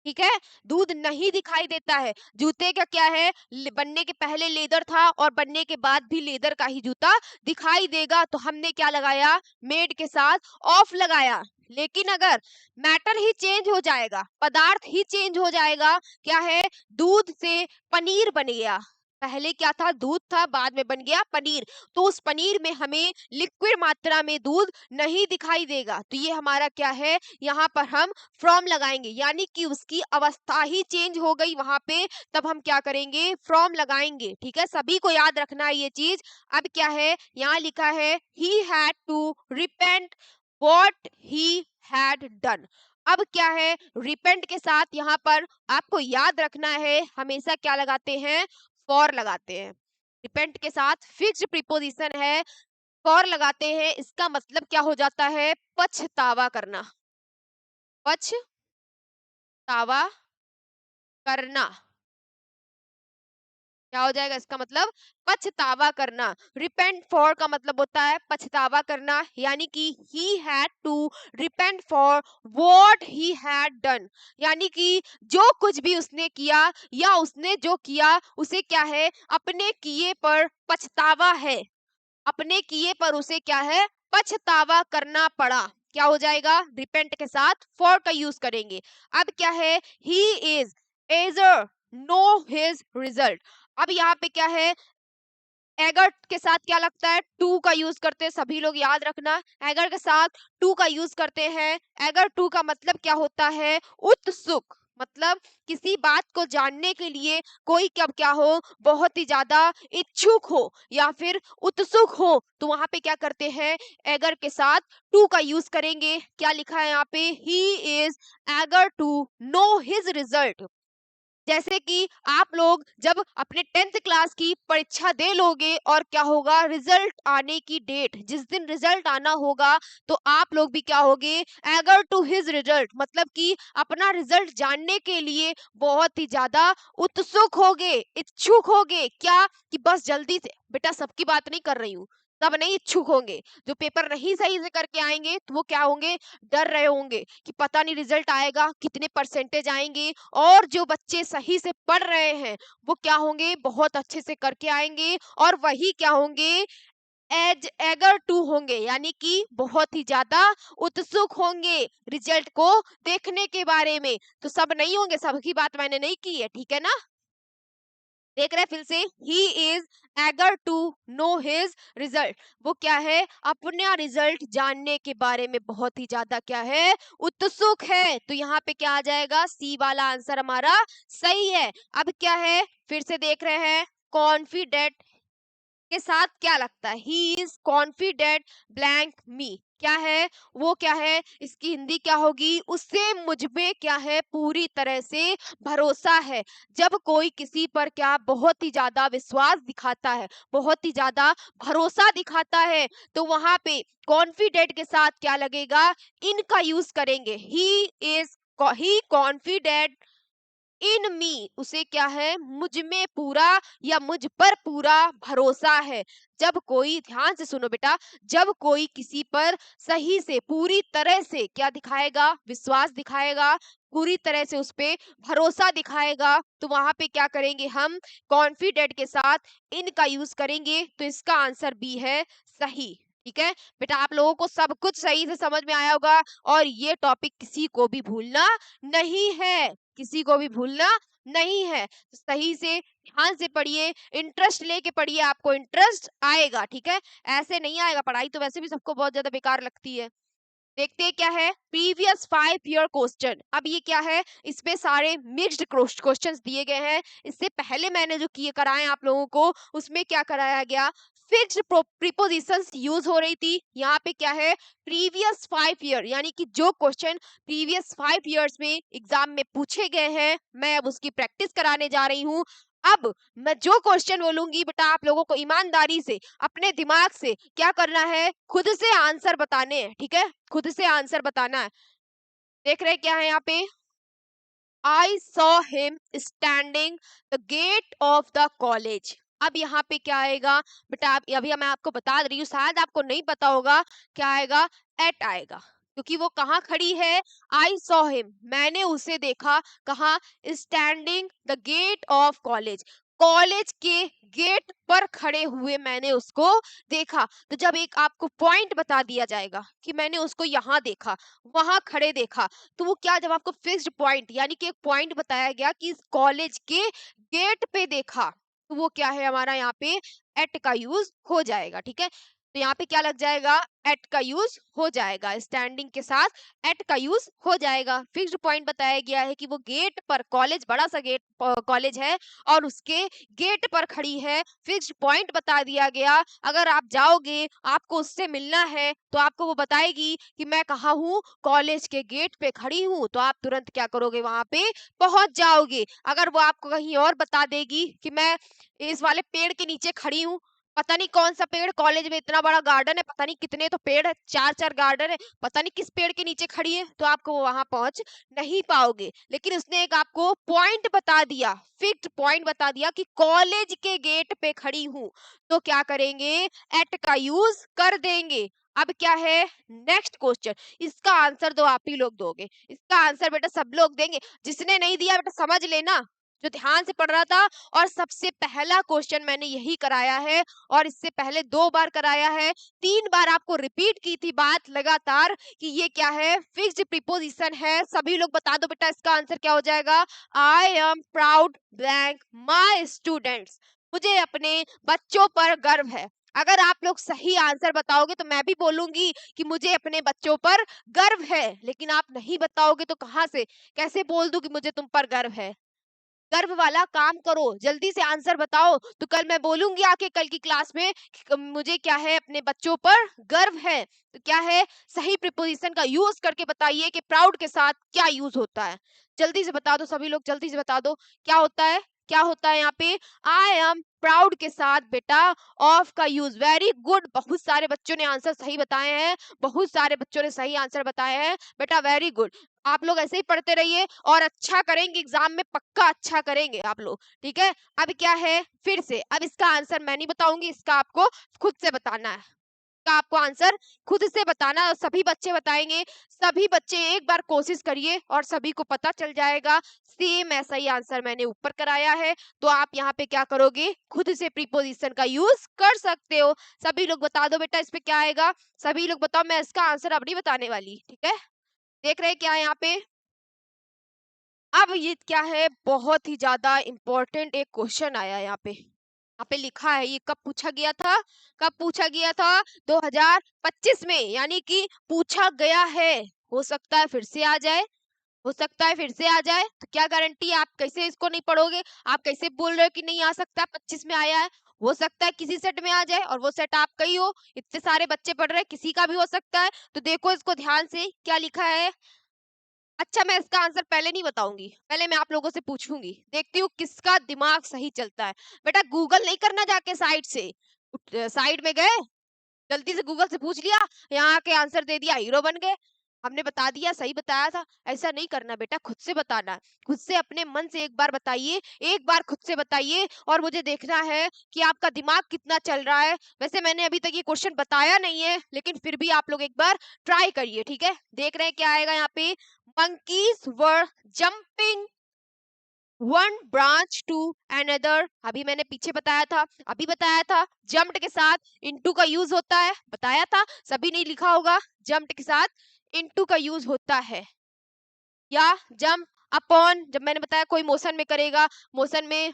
ठीक है, दूध नहीं दिखाई देता है। जूते का क्या है, बनने के पहले लेदर था और बनने के बाद भी लेदर का ही जूता दिखाई देगा। तो हमने क्या लगाया, मेड के साथ ऑफ लगाया। लेकिन अगर मैटर ही चेंज हो जाएगा, पदार्थ ही चेंज हो जाएगा, क्या है, दूध से पनीर बन गया, पहले क्या था, दूध था, बाद में बन गया पनीर, तो उस पनीर में हमें लिक्विड मात्रा में दूध नहीं दिखाई देगा। तो ये हमारा क्या है, यहाँ पर हम फ्रॉम लगाएंगे, यानी कि उसकी अवस्था ही चेंज हो गई वहां पे, तब हम क्या करेंगे, फ्रॉम लगाएंगे। ठीक है, सभी को याद रखना है ये चीज। अब क्या है, यहाँ लिखा है he had to repent what he had done. अब क्या है, रिपेंट के साथ यहाँ पर आपको याद रखना है, हमेशा क्या लगाते हैं, फॉर लगाते हैं। रिपेंट के साथ फिक्स्ड प्रीपोजिशन है, फॉर लगाते हैं। इसका मतलब क्या हो जाता है, पछतावा करना, पछतावा करना। क्या हो जाएगा इसका मतलब, पछतावा करना। रिपेंट फॉर का मतलब होता है पछतावा करना, यानी कि he had to repent for what he had done, यानी कि जो कुछ भी उसने किया या उसने जो किया उसे क्या है, अपने किए पर पछतावा है, अपने किए पर उसे क्या है, पछतावा करना पड़ा। क्या हो जाएगा, रिपेंट के साथ फॉर का यूज करेंगे। अब क्या है, he is eager know his result. अब यहाँ पे क्या है, एगर के साथ क्या लगता है, टू का यूज करते हैं, सभी लोग याद रखना, एगर के साथ टू का यूज करते हैं। एगर टू का मतलब क्या होता है, उत्सुक, मतलब किसी बात को जानने के लिए कोई कब क्या हो, बहुत ही ज्यादा इच्छुक हो या फिर उत्सुक हो, तो वहां पे क्या करते हैं, एगर के साथ टू का यूज करेंगे। क्या लिखा है यहाँ पे, he is eager to know his result. जैसे कि आप लोग जब अपने 10th क्लास की परीक्षा दे लोगे और क्या होगा, रिजल्ट आने की डेट, जिस दिन रिजल्ट आना होगा, तो आप लोग भी क्या होगे, एगर टू हिज रिजल्ट, मतलब कि अपना रिजल्ट जानने के लिए बहुत ही ज्यादा उत्सुक होगे, इच्छुक होगे, क्या कि बस जल्दी से, बेटा सबकी बात नहीं कर रही हूँ, सब नहीं इच्छुक होंगे, जो पेपर नहीं सही से करके आएंगे तो वो क्या होंगे, डर रहे होंगे कि पता नहीं रिजल्ट आएगा कितने परसेंटेज आएंगे, और जो बच्चे सही से पढ़ रहे हैं वो क्या होंगे, बहुत अच्छे से करके आएंगे, और वही क्या होंगे, एज एगर टू होंगे, यानी कि बहुत ही ज्यादा उत्सुक होंगे रिजल्ट को देखने के बारे में। तो सब नहीं होंगे, सबकी बात मैंने नहीं की है, ठीक है ना। देख रहे हैं फिर से, he is eager to know his result, वो क्या है, अपना रिजल्ट जानने के बारे में बहुत ही ज्यादा क्या है, उत्सुक है। तो यहाँ पे क्या आ जाएगा, सी वाला आंसर हमारा सही है। अब क्या है, फिर से देख रहे हैं, कॉन्फिडेंट के साथ क्या लगता है, ही इज कॉन्फिडेंट ब्लैंक मी, क्या है, वो क्या है, इसकी हिंदी क्या होगी, उससे मुझ में क्या है, पूरी तरह से भरोसा है। जब कोई किसी पर क्या बहुत ही ज्यादा विश्वास दिखाता है, बहुत ही ज्यादा भरोसा दिखाता है, तो वहां पे कॉन्फिडेंट के साथ क्या लगेगा, इनका यूज करेंगे। ही कॉन्फिडेंट इन मी, उसे क्या है, मुझ में पूरा या मुझ पर पूरा भरोसा है। जब कोई, ध्यान से सुनो बेटा, जब कोई किसी पर सही से पूरी तरह से क्या दिखाएगा, विश्वास दिखाएगा, पूरी तरह से उस पे भरोसा दिखाएगा, तो वहां पे क्या करेंगे, हम कॉन्फिडेंट के साथ इन का यूज करेंगे। तो इसका आंसर बी है सही। ठीक है बेटा, आप लोगों को सब कुछ सही से समझ में आया होगा, और ये टॉपिक किसी को भी भूलना नहीं है, किसी को भी भूलना नहीं है। तो सही से ध्यान से पढ़िए, इंटरेस्ट लेके पढ़िए, आपको इंटरेस्ट आएगा, ठीक है, ऐसे नहीं आएगा। पढ़ाई तो वैसे भी सबको बहुत ज्यादा बेकार लगती है। देखते हैं क्या है, प्रीवियस 5 ईयर क्वेश्चन। अब ये क्या है, इसमें सारे मिक्स्ड क्वेश्चंस दिए गए हैं। इससे पहले मैंने जो किए कराए आप लोगों को, उसमें क्या कराया गया, फिक्स्ड प्रीपोजिशंस यूज हो रही थी। यहाँ पे क्या है, प्रीवियस 5 ईयर, यानी कि जो क्वेश्चन प्रीवियस 5 ईयर्स में एग्जाम में पूछे गए हैं, मैं अब उसकी प्रैक्टिस कराने जा रही हूँ। अब मैं जो क्वेश्चन बोलूंगी बेटा, आप लोगों को ईमानदारी से अपने दिमाग से क्या करना है, खुद से आंसर बताने हैं, ठीक है, खुद से आंसर बताना है। देख रहे क्या है यहाँ पे, I saw him standing the gate of the college। अब यहाँ पे क्या आएगा बेटा, अभी मैं आपको बता रही हूँ, शायद आपको नहीं पता होगा, क्या आएगा, एट आएगा, क्योंकि वो कहाँ खड़ी है, I saw him, मैंने उसे देखा, कहाँ, standing the gate of college, college के गेट पर खड़े हुए मैंने उसको देखा। तो जब एक आपको पॉइंट बता दिया जाएगा कि मैंने उसको यहाँ देखा, वहां खड़े देखा, तो वो क्या, जब आपको फिक्स्ड पॉइंट यानी कि एक पॉइंट बताया गया कि इस कॉलेज के गेट पे देखा, तो वो क्या है हमारा यहाँ पे एट का यूज हो जाएगा, ठीक है। तो यहाँ पे क्या लग जाएगा, एट का यूज हो जाएगा, स्टैंडिंग के साथ एट का यूज हो जाएगा। फिक्स्ड पॉइंट बताया गया है कि वो गेट पर, कॉलेज बड़ा सा गेट कॉलेज है और उसके गेट पर खड़ी है, फिक्स्ड पॉइंट बता दिया गया। अगर आप जाओगे, आपको उससे मिलना है, तो आपको वो बताएगी कि मैं कहाँ हूँ, कॉलेज के गेट पे खड़ी हूँ, तो आप तुरंत क्या करोगे, वहां पे पहुंच जाओगे। अगर वो आपको कहीं और बता देगी कि मैं इस वाले पेड़ के नीचे खड़ी हूँ, पता नहीं कौन सा पेड़, कॉलेज में इतना बड़ा गार्डन है, पता नहीं कितने तो पेड़ है, 4 4 गार्डन है, पता नहीं किस पेड़ के नीचे खड़ी है, तो आपको वहां पहुंच नहीं पाओगे। लेकिन उसने एक आपको पॉइंट बता दिया, फिक्स्ड पॉइंट बता दिया कि कॉलेज के गेट पे खड़ी हूँ, तो क्या करेंगे, एट का यूज कर देंगे। अब क्या है, नेक्स्ट क्वेश्चन, इसका आंसर तो आप ही लोग दोगे, इसका आंसर बेटा सब लोग देंगे, जिसने नहीं दिया बेटा समझ लेना, जो ध्यान से पढ़ रहा था। और सबसे पहला क्वेश्चन मैंने यही कराया है, और इससे पहले 2 बार कराया है, 3 बार आपको रिपीट की थी बात लगातार कि ये क्या है, फिक्स्ड प्रीपोजिशन है। सभी लोग बता दो बेटा, इसका आंसर क्या हो जाएगा, आई am proud blank my students, मुझे अपने बच्चों पर गर्व है। अगर आप लोग सही आंसर बताओगे तो मैं भी बोलूंगी कि मुझे अपने बच्चों पर गर्व है, लेकिन आप नहीं बताओगे तो कहाँ से, कैसे बोल दूं कि मुझे तुम पर गर्व है। गर्व वाला काम करो, जल्दी से आंसर बताओ, तो कल मैं बोलूंगी आके कल की क्लास में कि मुझे क्या है, अपने बच्चों पर गर्व है। तो क्या है, सही प्रीपोजिशन का यूज करके बताइए कि प्राउड के साथ क्या यूज होता है। जल्दी से बता दो सभी लोग, जल्दी से बता दो क्या होता है, क्या होता है यहाँ पे, आई एम प्राउड के साथ बेटा ऑफ का यूज। वेरी गुड, बहुत सारे बच्चों ने आंसर सही बताए हैं, बहुत सारे बच्चों ने सही आंसर बताए हैं बेटा, वेरी गुड। आप लोग ऐसे ही पढ़ते रहिए और अच्छा करेंगे एग्जाम में, पक्का अच्छा करेंगे आप लोग, ठीक है। अब क्या है, फिर से, अब इसका आंसर मैं नहीं बताऊंगी, इसका आपको खुद से बताना है, का आपको आंसर खुद से बताना है, सभी बच्चे बताएंगे। सभी बच्चे एक बार कोशिश करिए और सभी को पता चल जाएगा। सेम ऐसा ही आंसर मैंने ऊपर कराया है, तो आप यहाँ पे क्या करोगे, खुद से प्रीपोजिशन का यूज कर सकते हो। सभी लोग बता दो बेटा, इस पे क्या आएगा, सभी लोग बताओ, मैं इसका आंसर अब नहीं बताने वाली, ठीक है। देख रहे हैं क्या है यहाँ पे, अब ये क्या है, बहुत ही ज्यादा इंपॉर्टेंट एक क्वेश्चन आया यहाँ पे, यहाँ पे लिखा है, ये कब पूछा गया था, कब पूछा गया था, 2025 में, यानी कि पूछा गया है, हो सकता है फिर से आ जाए, हो सकता है फिर से आ जाए, तो क्या गारंटी है, आप कैसे इसको नहीं पढ़ोगे, आप कैसे बोल रहे हो कि नहीं आ सकता, 25 में आया है, हो सकता है किसी सेट में आ जाए, और वो सेट आपका ही हो, इतने सारे बच्चे पढ़ रहे हैं, किसी का भी हो सकता है। तो देखो इसको ध्यान से, क्या लिखा है। अच्छा, मैं इसका आंसर पहले नहीं बताऊंगी, पहले मैं आप लोगों से पूछूंगी, देखती हूँ किसका दिमाग सही चलता है। बेटा गूगल नहीं करना जाके साइड से, साइड में गए, जल्दी से गूगल से पूछ लिया, यहाँ के आंसर दे दिया, हीरो बन गए, हमने बता दिया, सही बताया था। ऐसा नहीं करना बेटा, खुद से बताना है, खुद से अपने मन से एक बार बताइए, एक बार खुद से बताइए, और मुझे देखना है कि आपका दिमाग कितना चल रहा है। वैसे मैंने अभी तक ये क्वेश्चन बताया नहीं है, लेकिन फिर भी आप लोग एक बार ट्राई करिए, ठीक है। देख रहे हैं क्या आएगा यहाँ पे, monkeys were jumping one branch to another। अभी मैंने पीछे बताया था, अभी बताया था, jumped के साथ into का यूज होता है, बताया था, सभी नहीं लिखा होगा, jumped के साथ into का यूज होता है। या jump upon, जब मैंने बताया कोई मोशन में करेगा, मोशन में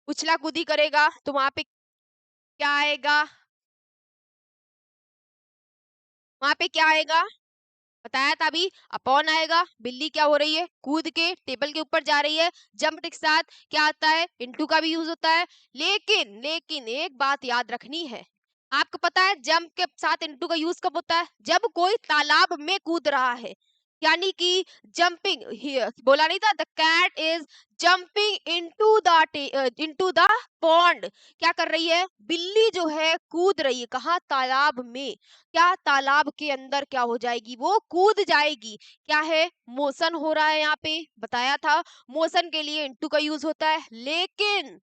उछला कूदी करेगा, तो वहां पे क्या आएगा, वहां पे क्या आएगा, बताया था अभी, अपॉन आएगा, बिल्ली क्या हो रही है, कूद के टेबल के ऊपर जा रही है, जंप के साथ क्या आता है, इनटू का भी यूज होता है। लेकिन लेकिन एक बात याद रखनी है, आपको पता है जंप के साथ इनटू का यूज कब होता है, जब कोई तालाब में कूद रहा है, यानी कि जंपिंग, बोला नहीं था the cat is jumping into the pond, क्या कर रही है, बिल्ली जो है कूद रही है, कहाँ, तालाब में। क्या तालाब के अंदर क्या हो जाएगी, वो कूद जाएगी। क्या है, मोशन हो रहा है, यहाँ पे बताया था मोशन के लिए इनटू का यूज होता है। लेकिन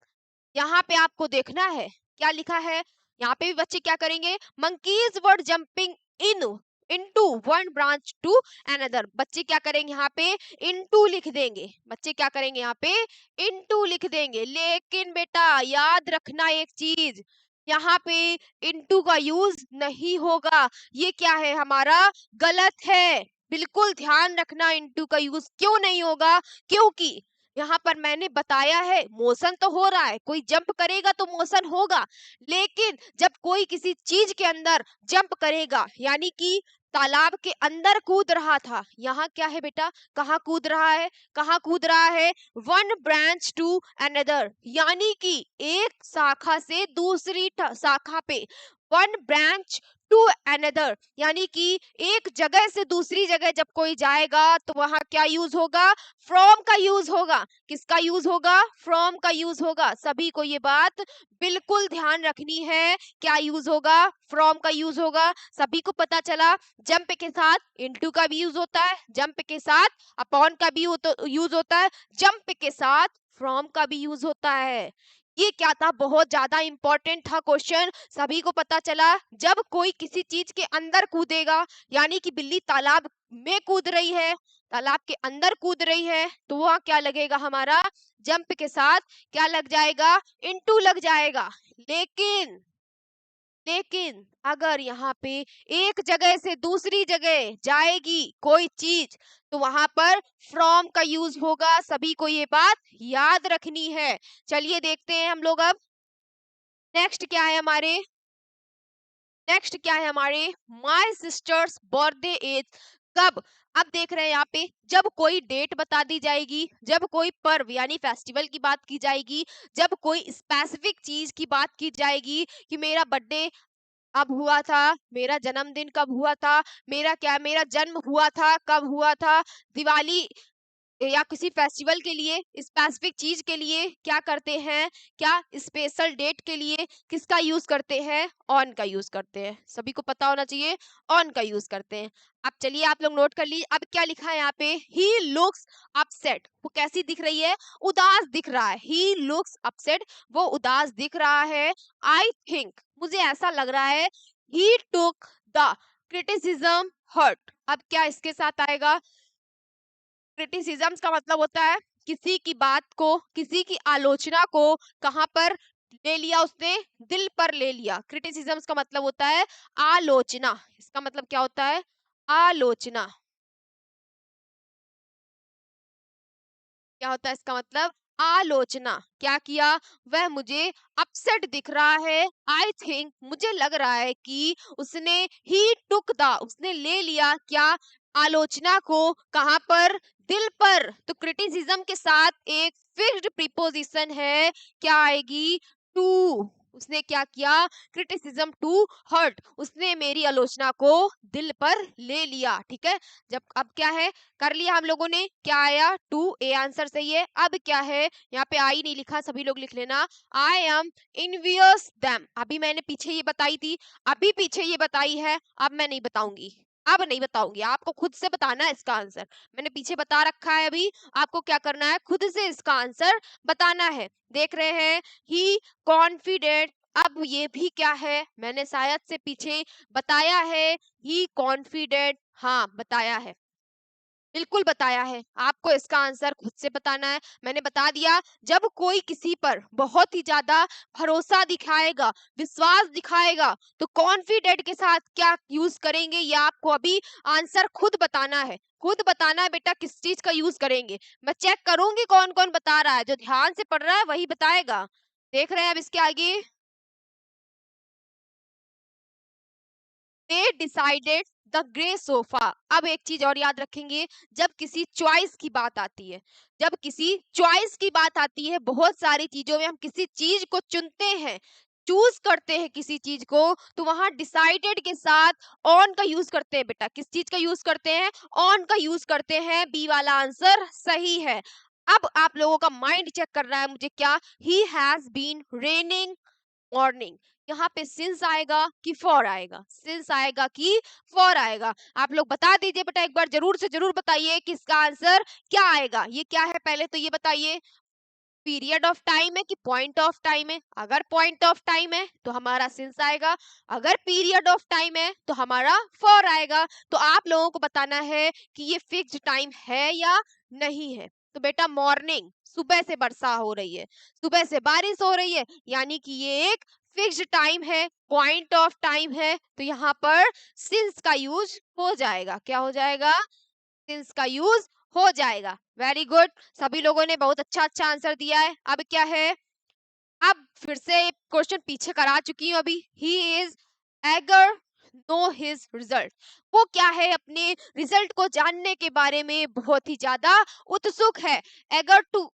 यहाँ पे आपको देखना है क्या लिखा है, यहाँ पे भी बच्चे क्या करेंगे, monkeys were jumping in into one branch to another, बच्चे क्या करेंगे यहाँ पे, इनटू लिख देंगे, बच्चे क्या करेंगे यहाँ पे, इनटू लिख देंगे। लेकिन बेटा याद रखना एक चीज, यहाँ पे इनटू का यूज नहीं होगा, ये क्या है हमारा, गलत है। बिल्कुल ध्यान रखना, इनटू का यूज क्यों नहीं होगा, क्योंकि यहाँ पर मैंने बताया है मोशन तो हो रहा है, कोई जंप करेगा तो मोशन होगा, लेकिन जब कोई किसी चीज के अंदर जंप करेगा, यानी कि तालाब के अंदर कूद रहा था, यहाँ क्या है बेटा, कहाँ कूद रहा है, कहाँ कूद रहा है, वन ब्रांच टू अनदर, यानी कि एक शाखा से दूसरी शाखा पे, वन ब्रांच टू अनदर, यानी कि एक जगह से दूसरी जगह जब कोई जाएगा तो वहां क्या यूज होगा, फ्रॉम का यूज होगा। किसका यूज होगा, फ्रॉम का यूज होगा। सभी को ये बात बिल्कुल ध्यान रखनी है, क्या यूज होगा, फ्रॉम का यूज होगा। सभी को पता चला, जंप के साथ इनटू का भी यूज होता है, जंप के साथ अपॉन का भी यूज होता है, जंप के साथ फ्रॉम का भी यूज होता है। ये क्या था, बहुत ज्यादा इंपॉर्टेंट था क्वेश्चन, सभी को पता चला जब कोई किसी चीज के अंदर कूदेगा, यानी कि बिल्ली तालाब में कूद रही है, तालाब के अंदर कूद रही है, तो वह क्या लगेगा हमारा, जंप के साथ क्या लग जाएगा, इनटू लग जाएगा। लेकिन लेकिन अगर यहाँ पे एक जगह से दूसरी जगह जाएगी कोई चीज, तो वहां पर फ्रॉम का यूज होगा, सभी को ये बात याद रखनी है। चलिए देखते हैं हम लोग अब, नेक्स्ट क्या है हमारे, नेक्स्ट क्या है हमारे, माई सिस्टर्स बर्थडे इज कब। अब देख रहे हैं यहाँ पे, जब कोई डेट बता दी जाएगी, जब कोई पर्व यानी फेस्टिवल की बात की जाएगी, जब कोई स्पेसिफिक चीज की बात की जाएगी कि मेरा बर्थडे अब हुआ था, मेरा जन्मदिन कब हुआ था, मेरा क्या, मेरा जन्म हुआ था कब हुआ था, दिवाली या किसी फेस्टिवल के लिए, स्पेसिफिक चीज के लिए क्या करते हैं, क्या स्पेशल डेट के लिए किसका यूज करते हैं, ऑन का यूज करते हैं। सभी को पता होना चाहिए, ऑन का यूज करते हैं। अब चलिए आप लोग नोट कर लीजिए, अब क्या लिखा है यहाँ पे, ही लुक्स अपसेट, वो कैसी दिख रही है, उदास दिख रहा है, ही लुक्स अपसेट, वो उदास दिख रहा है। आई थिंक, मुझे ऐसा लग रहा है, ही टुक द क्रिटिसिज्म हर्ट। अब क्या इसके साथ आएगा, क्रिटिसिज्म का मतलब होता है किसी की बात को, किसी की आलोचना को कहां पर ले लिया उसने, दिल पर ले लिया। क्रिटिसिज्म का मतलब होता है आलोचना, इसका मतलब क्या होता है, आलोचना। क्या होता है इसका मतलब, आलोचना। क्या किया, वह मुझे अपसेट दिख रहा है। आई थिंक, मुझे लग रहा है कि उसने, ही टुक द, उसने ले लिया क्या, आलोचना को, कहां पर, दिल पर। तो क्रिटिसिज्म के साथ एक फिक्स्ड प्रीपोजिशन है, क्या आएगी, टू। उसने क्या किया, क्रिटिसिज्म टू हर्ट, उसने मेरी आलोचना को दिल पर ले लिया। ठीक है, जब अब क्या है, कर लिया हम लोगों ने, क्या आया, टू, ए आंसर सही है। अब क्या है, यहाँ पे आई नहीं लिखा, सभी लोग लिख लेना, आई एम इनवियस देम। अभी मैंने पीछे ये बताई थी, अभी पीछे ये बताई है, अब मैं नहीं बताऊंगी, अब नहीं बताऊंगी, आपको खुद से बताना है इसका आंसर। मैंने पीछे बता रखा है, अभी आपको क्या करना है, खुद से इसका आंसर बताना है। देख रहे हैं, ही कॉन्फिडेंट, अब ये भी क्या है, मैंने शायद से पीछे बताया है, ही कॉन्फिडेंट, हाँ बताया है, बिल्कुल बताया है। आपको इसका आंसर खुद से बताना है, मैंने बता दिया। जब कोई किसी पर बहुत ही ज्यादा भरोसा दिखाएगा, विश्वास दिखाएगा, तो कॉन्फिडेंट के साथ क्या यूज करेंगे, ये आपको अभी आंसर खुद बताना है। खुद बताना है बेटा, किस चीज का यूज करेंगे। मैं चेक करूंगी कौन कौन बता रहा है, जो ध्यान से पढ़ रहा है वही बताएगा। देख रहे हैं अब इसके आगे, they decided the grey sofa. अब एक चीज और याद रखेंगे, जब किसी चॉइस की बात आती है, जब किसी चॉइस की बात आती है, बहुत सारी चीजों में हम किसी चीज को चुनते हैं, चूज करते हैं किसी चीज को, तो वहां डिसाइडेड के साथ ऑन का यूज करते हैं। बेटा किस चीज का यूज करते हैं? ऑन का यूज करते हैं। बी वाला आंसर सही है। अब आप लोगों का माइंड चेक कर रहा है मुझे क्या, he has been raining morning. यहाँ पे सिंस आएगा कि फॉर आएगा? सिंस आएगा कि फॉर आएगा? आप लोग बता दीजिए बेटा, एक बार जरूर से जरूर बताइए कि इसका आंसर क्या आएगा। ये क्या है पहले तो ये बताइए, पीरियड ऑफ टाइम है कि पॉइंट ऑफ टाइम है? अगर पॉइंट ऑफ टाइम है तो हमारा सिंस आएगा, अगर पीरियड ऑफ टाइम है तो हमारा फॉर आएगा। तो आप लोगों को बताना है कि ये फिक्स्ड टाइम है या नहीं है। तो बेटा मॉर्निंग, सुबह से वर्षा हो रही है, सुबह से बारिश हो रही है, यानी कि ये एक फिक्स्ड टाइम है, पॉइंट ऑफ टाइम है। तो यहाँ पर सिंस का यूज हो जाएगा। क्या हो जाएगा? सिंस का यूज हो जाएगा। वेरी गुड, सभी लोगों ने बहुत अच्छा अच्छा आंसर दिया है। अब क्या है, अब फिर से क्वेश्चन पीछे करा चुकी हूँ अभी। He is eager know his result. वो क्या है, अपने रिजल्ट को जानने के बारे में बहुत ही ज्यादा उत्सुक है। एगर टू,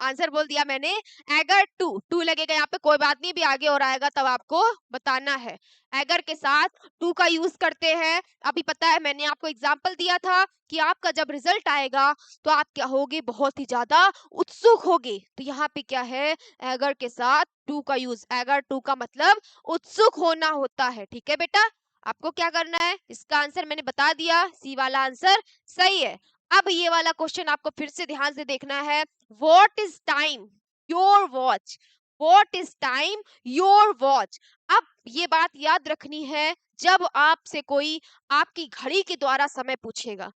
आंसर बोल दिया मैंने, एगर टू, टू लगेगा यहाँ पे, कोई बात नहीं, भी आगे और आएगा तब आपको बताना है। एगर के साथ टू का यूज करते हैं। अभी पता है मैंने आपको एग्जांपल दिया था कि आपका जब रिजल्ट आएगा तो आप क्या होगे, बहुत ही ज्यादा उत्सुक होगे। तो यहाँ पे क्या है, एगर के साथ टू का यूज, एगर टू का मतलब उत्सुक होना होता है। ठीक है बेटा, आपको क्या करना है, इसका आंसर मैंने बता दिया, सी वाला आंसर सही है। अब ये वाला क्वेश्चन आपको फिर से ध्यान से देखना है। What is time your watch? What is time your watch? अब ये बात याद रखनी है, जब आपसे कोई आपकी घड़ी के द्वारा समय पूछेगा,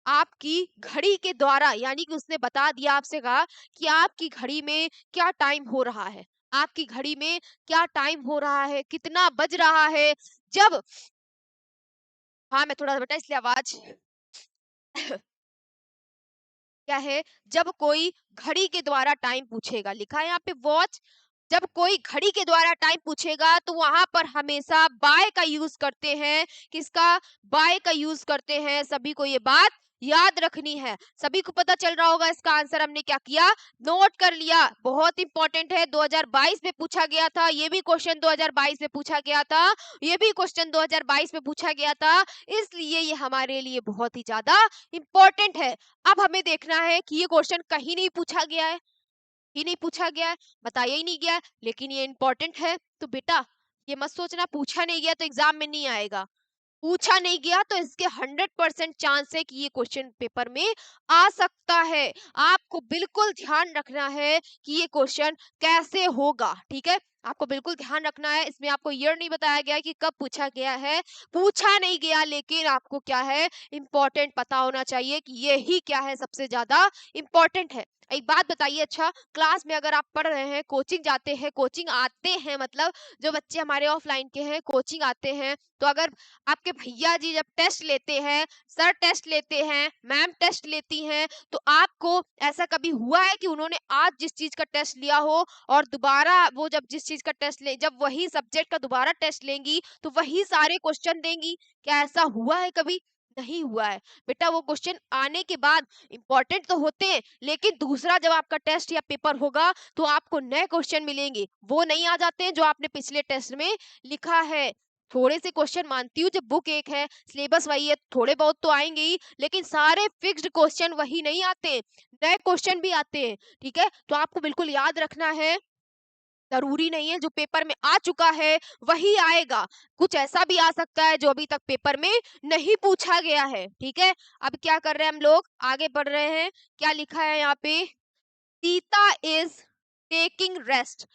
आपकी घड़ी के द्वारा, यानी कि उसने बता दिया, आपसे कहा कि आपकी घड़ी में क्या टाइम हो रहा है, आपकी घड़ी में क्या टाइम हो रहा है, कितना बज रहा है। जब, हाँ मैं थोड़ा बेटा इसलिए आवाज क्या है, जब कोई घड़ी के द्वारा टाइम पूछेगा, लिखा है यहाँ पे वॉच, जब कोई घड़ी के द्वारा टाइम पूछेगा तो वहां पर हमेशा बाय का यूज करते हैं। किसका? बाय का यूज करते हैं। सभी को ये बात याद रखनी है। सभी को पता चल रहा होगा इसका आंसर हमने क्या किया, नोट कर लिया। बहुत इंपॉर्टेंट है, 2022 में पूछा गया था, ये भी क्वेश्चन 2022 में पूछा गया था, ये भी क्वेश्चन 2022 में पूछा गया था, इसलिए ये हमारे लिए बहुत ही ज्यादा इंपॉर्टेंट है। अब हमें देखना है कि ये क्वेश्चन कहीं नहीं पूछा गया है, ही नहीं पूछा गया है, बताया ही नहीं गया है, लेकिन ये इंपॉर्टेंट है। तो बेटा ये मत सोचना पूछा नहीं गया तो एग्जाम में नहीं आएगा। पूछा नहीं गया तो इसके 100% चांस है कि ये क्वेश्चन पेपर में आ सकता है। आपको बिल्कुल ध्यान रखना है कि ये क्वेश्चन कैसे होगा। ठीक है, आपको बिल्कुल ध्यान रखना है। इसमें आपको ईयर नहीं बताया गया कि कब पूछा गया है, पूछा नहीं गया, लेकिन आपको क्या है, इम्पोर्टेंट पता होना चाहिए कि ये ही क्या है, सबसे ज्यादा इम्पोर्टेंट है। एक बात बताइए, अच्छा क्लास में अगर आप पढ़ रहे हैं, कोचिंग जाते हैं, कोचिंग आते हैं, मतलब जो बच्चे हमारे ऑफलाइन के हैं कोचिंग आते हैं, तो अगर आपके भैया जी जब टेस्ट लेते हैं, सर टेस्ट लेते हैं, मैम टेस्ट लेती हैं, तो आपको ऐसा कभी हुआ है कि उन्होंने आज जिस चीज का टेस्ट लिया हो और दोबारा वो जब जिस चीज का टेस्ट ले, जब वही सब्जेक्ट का दोबारा टेस्ट लेंगी तो वही सारे क्वेश्चन देंगी? क्या ऐसा हुआ है कभी? नहीं हुआ है बेटा। वो क्वेश्चन आने के बाद इंपॉर्टेंट तो होते हैं, लेकिन दूसरा जब आपका टेस्ट या पेपर होगा तो आपको नए क्वेश्चन मिलेंगे, वो नहीं आ जाते हैं जो आपने पिछले टेस्ट में लिखा है। थोड़े से क्वेश्चन मानती हूँ, जब बुक एक है, सिलेबस वही है, थोड़े बहुत तो आएंगे ही, लेकिन सारे फिक्स्ड क्वेश्चन वही नहीं आते, नए क्वेश्चन भी आते हैं। ठीक है, तो आपको बिल्कुल याद रखना है, जरूरी नहीं है जो पेपर में आ चुका है वही आएगा, कुछ ऐसा भी आ सकता है जो अभी तक पेपर में नहीं पूछा गया है। ठीक है, अब क्या कर रहे हैं हम लोग, आगे बढ़ रहे हैं। क्या लिखा है यहाँ पे, Sita is taking rest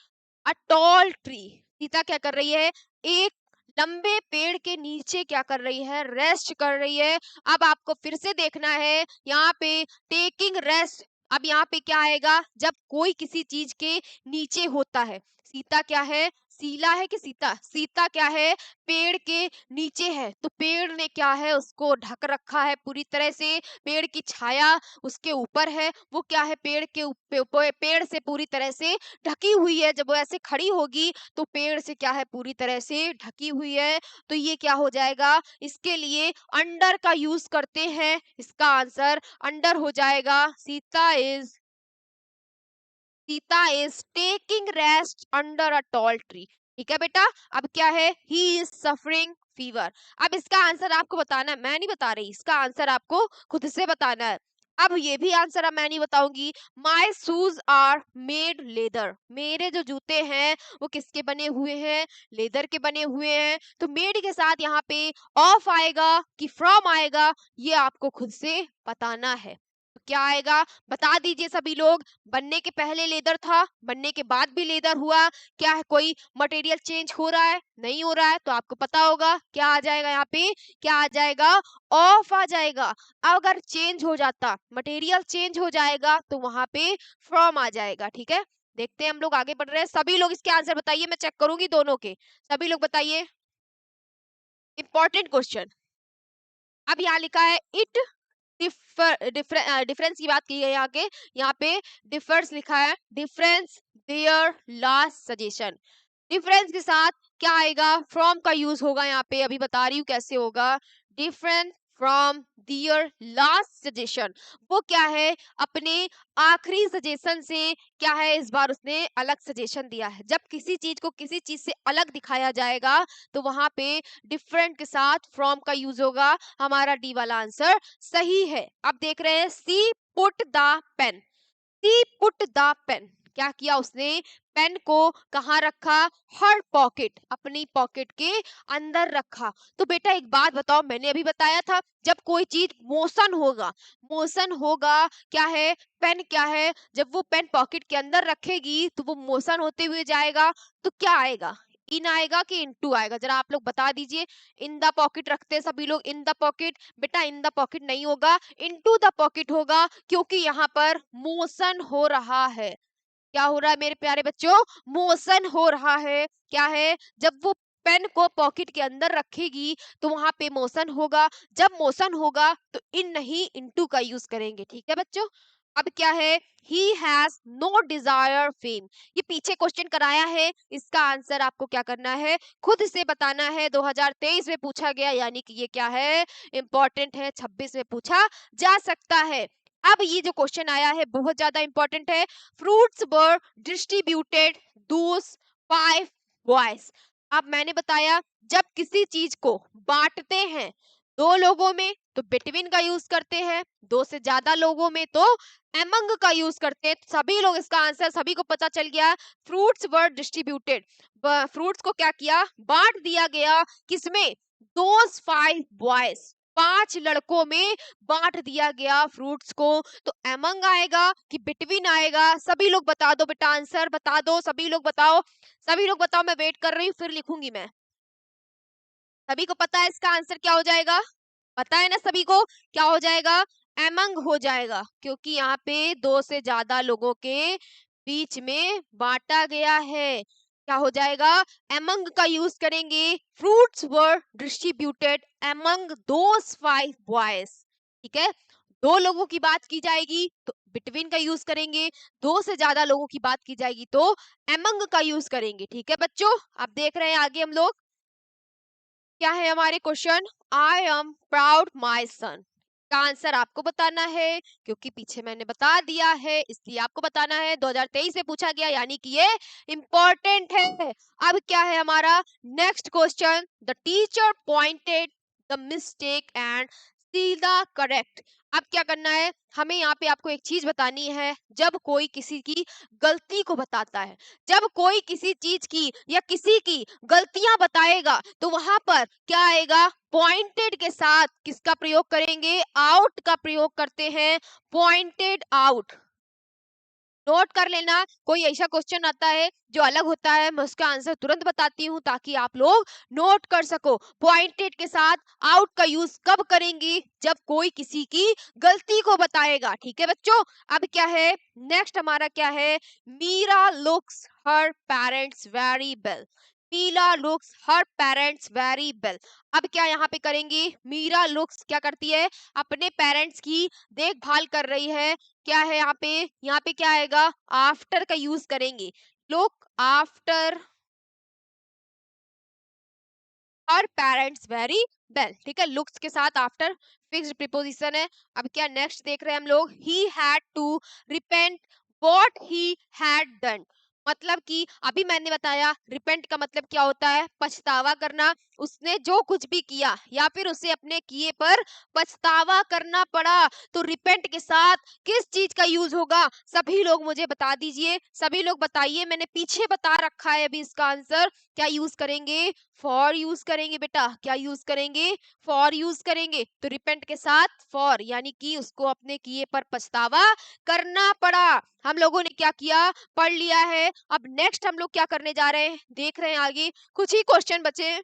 a tall tree. Sita क्या कर रही है, एक लंबे पेड़ के नीचे क्या कर रही है, रेस्ट कर रही है। अब आपको फिर से देखना है यहाँ पे टेकिंग रेस्ट। अब यहाँ पे क्या आएगा, जब कोई किसी चीज के नीचे होता है, सीता क्या है, सीला है कि सीता? सीता क्या है, पेड़ के नीचे है, तो पेड़ ने क्या है उसको ढक रखा है पूरी तरह से, पेड़ की छाया उसके ऊपर है, वो क्या है पेड़ के पेड़ से पूरी तरह से ढकी हुई है। जब वो ऐसे खड़ी होगी तो पेड़ से क्या है पूरी तरह से ढकी हुई है, तो ये क्या हो जाएगा, इसके लिए अंडर का यूज करते हैं, इसका आंसर अंडर हो जाएगा। Sita is taking rest under a tall tree. ठीक है बेटा, अब क्या है, ही इज सफरिंग फीवर। अब इसका आंसर आपको बताना है, मैं नहीं बता रही, इसका आंसर आपको खुद से बताना है। अब ये भी आंसर अब मैं नहीं बताऊंगी। My shoes are made leather, मेरे जो जूते हैं वो किसके बने हुए हैं, लेदर के बने हुए हैं। तो मेड के साथ यहाँ पे ऑफ आएगा कि फ्रॉम आएगा, ये आपको खुद से बताना है। तो क्या आएगा, बता दीजिए सभी लोग। बनने के पहले लेदर था, बनने के बाद भी लेदर हुआ, क्या है कोई मटेरियल चेंज हो रहा है, नहीं हो रहा है, तो आपको पता होगा क्या आ जाएगा यहाँ पे, क्या आ जाएगा, ऑफ आ जाएगा। अगर चेंज हो जाता, मटेरियल चेंज हो जाएगा तो वहां पे फ्रॉम आ जाएगा। ठीक है, देखते हैं हम लोग आगे बढ़ रहे हैं। सभी लोग इसके आंसर बताइए, मैं चेक करूंगी दोनों के, सभी लोग बताइए। Important question. अब यहाँ लिखा है इट डिफरेंस की बात की है यहाँ के, यहाँ पे डिफर्स लिखा है, difference their last suggestion. Difference के साथ क्या आएगा, फ्रॉम का यूज होगा यहाँ पे, अभी बता रही हूँ कैसे होगा। Different from their last suggestion, वो क्या है, अपने आखिरी सजेशन से क्या है इस बार उसने अलग सजेशन दिया है। जब किसी चीज को किसी चीज से अलग दिखाया जाएगा तो वहां पे डिफरेंट के साथ फ्रॉम का यूज होगा। हमारा डी वाला आंसर सही है। अब देख रहे हैं, she put the pen, she put the pen, क्या किया उसने, पेन को कहाँ रखा, हर पॉकेट, अपनी पॉकेट के अंदर रखा। तो बेटा एक बात बताओ, मैंने अभी बताया था जब कोई चीज मोशन होगा, मोशन होगा क्या है, पेन क्या है, जब वो पेन पॉकेट के अंदर रखेगी तो वो मोशन होते हुए जाएगा, तो क्या आएगा, इन आएगा कि इनटू आएगा, जरा आप लोग बता दीजिए। इन द पॉकेट रखते हैं सभी लोग, इन द पॉकेट, बेटा इन द पॉकेट नहीं होगा, इनटू द पॉकेट होगा, क्योंकि यहाँ पर मोशन हो रहा है। क्या हो रहा है मेरे प्यारे बच्चों, मोशन हो रहा है। क्या है, जब वो पेन को पॉकेट के अंदर रखेगी तो वहां पे मोशन होगा, जब मोशन होगा तो इन नहीं इनटू का यूज करेंगे। ठीक है बच्चों, अब क्या है, he has no desire fame, ये पीछे क्वेश्चन कराया है, इसका आंसर आपको क्या करना है, खुद से बताना है। 2023 में पूछा गया, यानी कि ये क्या है, इंपॉर्टेंट है, 26 में पूछा जा सकता है। अब ये जो क्वेश्चन आया है बहुत ज्यादा इंपॉर्टेंट है। फ्रूट्स वर डिस्ट्रीब्यूटेड दोस 5 बॉयज। अब मैंने बताया जब किसी चीज को बांटते हैं दो लोगों में तो बिटवीन का यूज करते हैं, दो से ज्यादा लोगों में तो एमंग का यूज करते हैं। सभी लोग, इसका आंसर सभी को पता चल गया, फ्रूट्स वर डिस्ट्रीब्यूटेड, फ्रूट्स को क्या किया, बांट दिया गया, किसमें, दोस 5 बॉयज, 5 लड़कों में बांट दिया गया फ्रूट्स को। तो एमंग आएगा कि बिटवीन आएगा, सभी लोग बता दो बेटा, आंसर बता दो, सभी लोग बताओ, सभी लोग बताओ, मैं वेट कर रही हूँ फिर लिखूंगी मैं। सभी को पता है इसका आंसर क्या हो जाएगा, पता है ना सभी को, क्या हो जाएगा, एमंग हो जाएगा, क्योंकि यहाँ पे दो से ज्यादा लोगों के बीच में बांटा गया है। क्या हो जाएगा, एमंग का यूज करेंगे, फ्रूट्स वर डिस्ट्रीब्यूटेड एमंग दोस 5 बॉयज। ठीक है, दो लोगों की बात की जाएगी तो बिटवीन का यूज करेंगे, दो से ज्यादा लोगों की बात की जाएगी तो एमंग का यूज करेंगे। ठीक है बच्चों, अब देख रहे हैं आगे हम लोग, क्या है हमारे question, I am proud my son, का आंसर आपको बताना है, क्योंकि पीछे मैंने बता दिया है इसलिए आपको बताना है। 2023 में पूछा गया, यानी कि ये इंपॉर्टेंट है। अब क्या है हमारा next question, the teacher pointed the mistake and see the correct. अब क्या करना है, हमें यहाँ पे आपको एक चीज बतानी है, जब कोई किसी की गलती को बताता है, जब कोई किसी चीज की या किसी की गलतियां बताएगा तो वहां पर क्या आएगा, पॉइंटेड के साथ किसका प्रयोग करेंगे, आउट का प्रयोग करते हैं, पॉइंटेड आउट। नोट कर लेना, कोई ऐसा क्वेश्चन आता है जो अलग होता है, मैं उसका आंसर तुरंत बताती हूँ ताकि आप लोग नोट कर सको। पॉइंटेड के साथ आउट का यूज कब करेंगी? जब कोई किसी की गलती को बताएगा। ठीक है बच्चों, अब क्या है नेक्स्ट हमारा क्या है? Meera looks her parents very well. Meera looks her parents very well. अब क्या यहाँ पे करेंगे? मीरा लुक्स क्या करती है? अपने पेरेंट्स की देखभाल कर रही है। क्या है यहाँ पे? यहाँ पे क्या आएगा? आफ्टर का यूज करेंगे। Look after her parents very well. ठीक है, लुक्स के साथ आफ्टर फिक्स्ड प्रीपोजिशन है। अब क्या नेक्स्ट देख रहे हैं हम लोग? He had to repent what he had done. मतलब कि अभी मैंने बताया रिपेंट का मतलब क्या होता है? पछतावा करना। उसने जो कुछ भी किया या फिर उसे अपने किए पर पछतावा करना पड़ा, तो रिपेंट के साथ किस चीज का यूज होगा? सभी लोग मुझे बता दीजिए, सभी लोग बताइए। मैंने पीछे बता रखा है अभी इसका आंसर। क्या यूज करेंगे? फॉर यूज करेंगे बेटा। क्या यूज करेंगे? फॉर यूज करेंगे। तो रिपेंट के साथ फॉर, यानी कि उसको अपने किए पर पछतावा करना पड़ा। हम लोगों ने क्या किया? पढ़ लिया है। अब नेक्स्ट हम लोग क्या करने जा रहे हैं? देख रहे हैं आगे कुछ ही क्वेश्चन बचे हैं।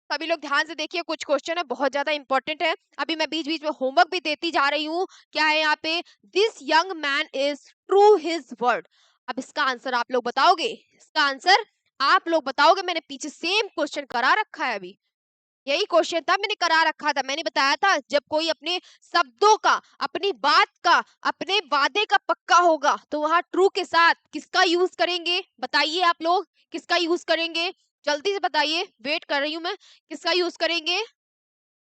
सभी लोग ध्यान से देखिए, कुछ क्वेश्चन है बहुत ज्यादा इंपॉर्टेंट है। अभी मैं बीच बीच में होमवर्क भी देती जा रही हूँ। क्या है यहाँ पे? This young man is true his word. अब इसका आंसर आप लोग बताओगे? इसका आंसर आप लोग बताओगे? मैंने पीछे सेम क्वेश्चन करा रखा है अभी। यही क्वेश्चन था, मैंने करा रखा था। मैंने बताया था जब कोई अपने शब्दों का, अपनी बात का, अपने वादे का पक्का होगा तो वहां ट्रू के साथ किसका यूज करेंगे? बताइए आप लोग, किसका यूज करेंगे? जल्दी से बताइए, वेट कर रही हूं मैं। किसका यूज करेंगे?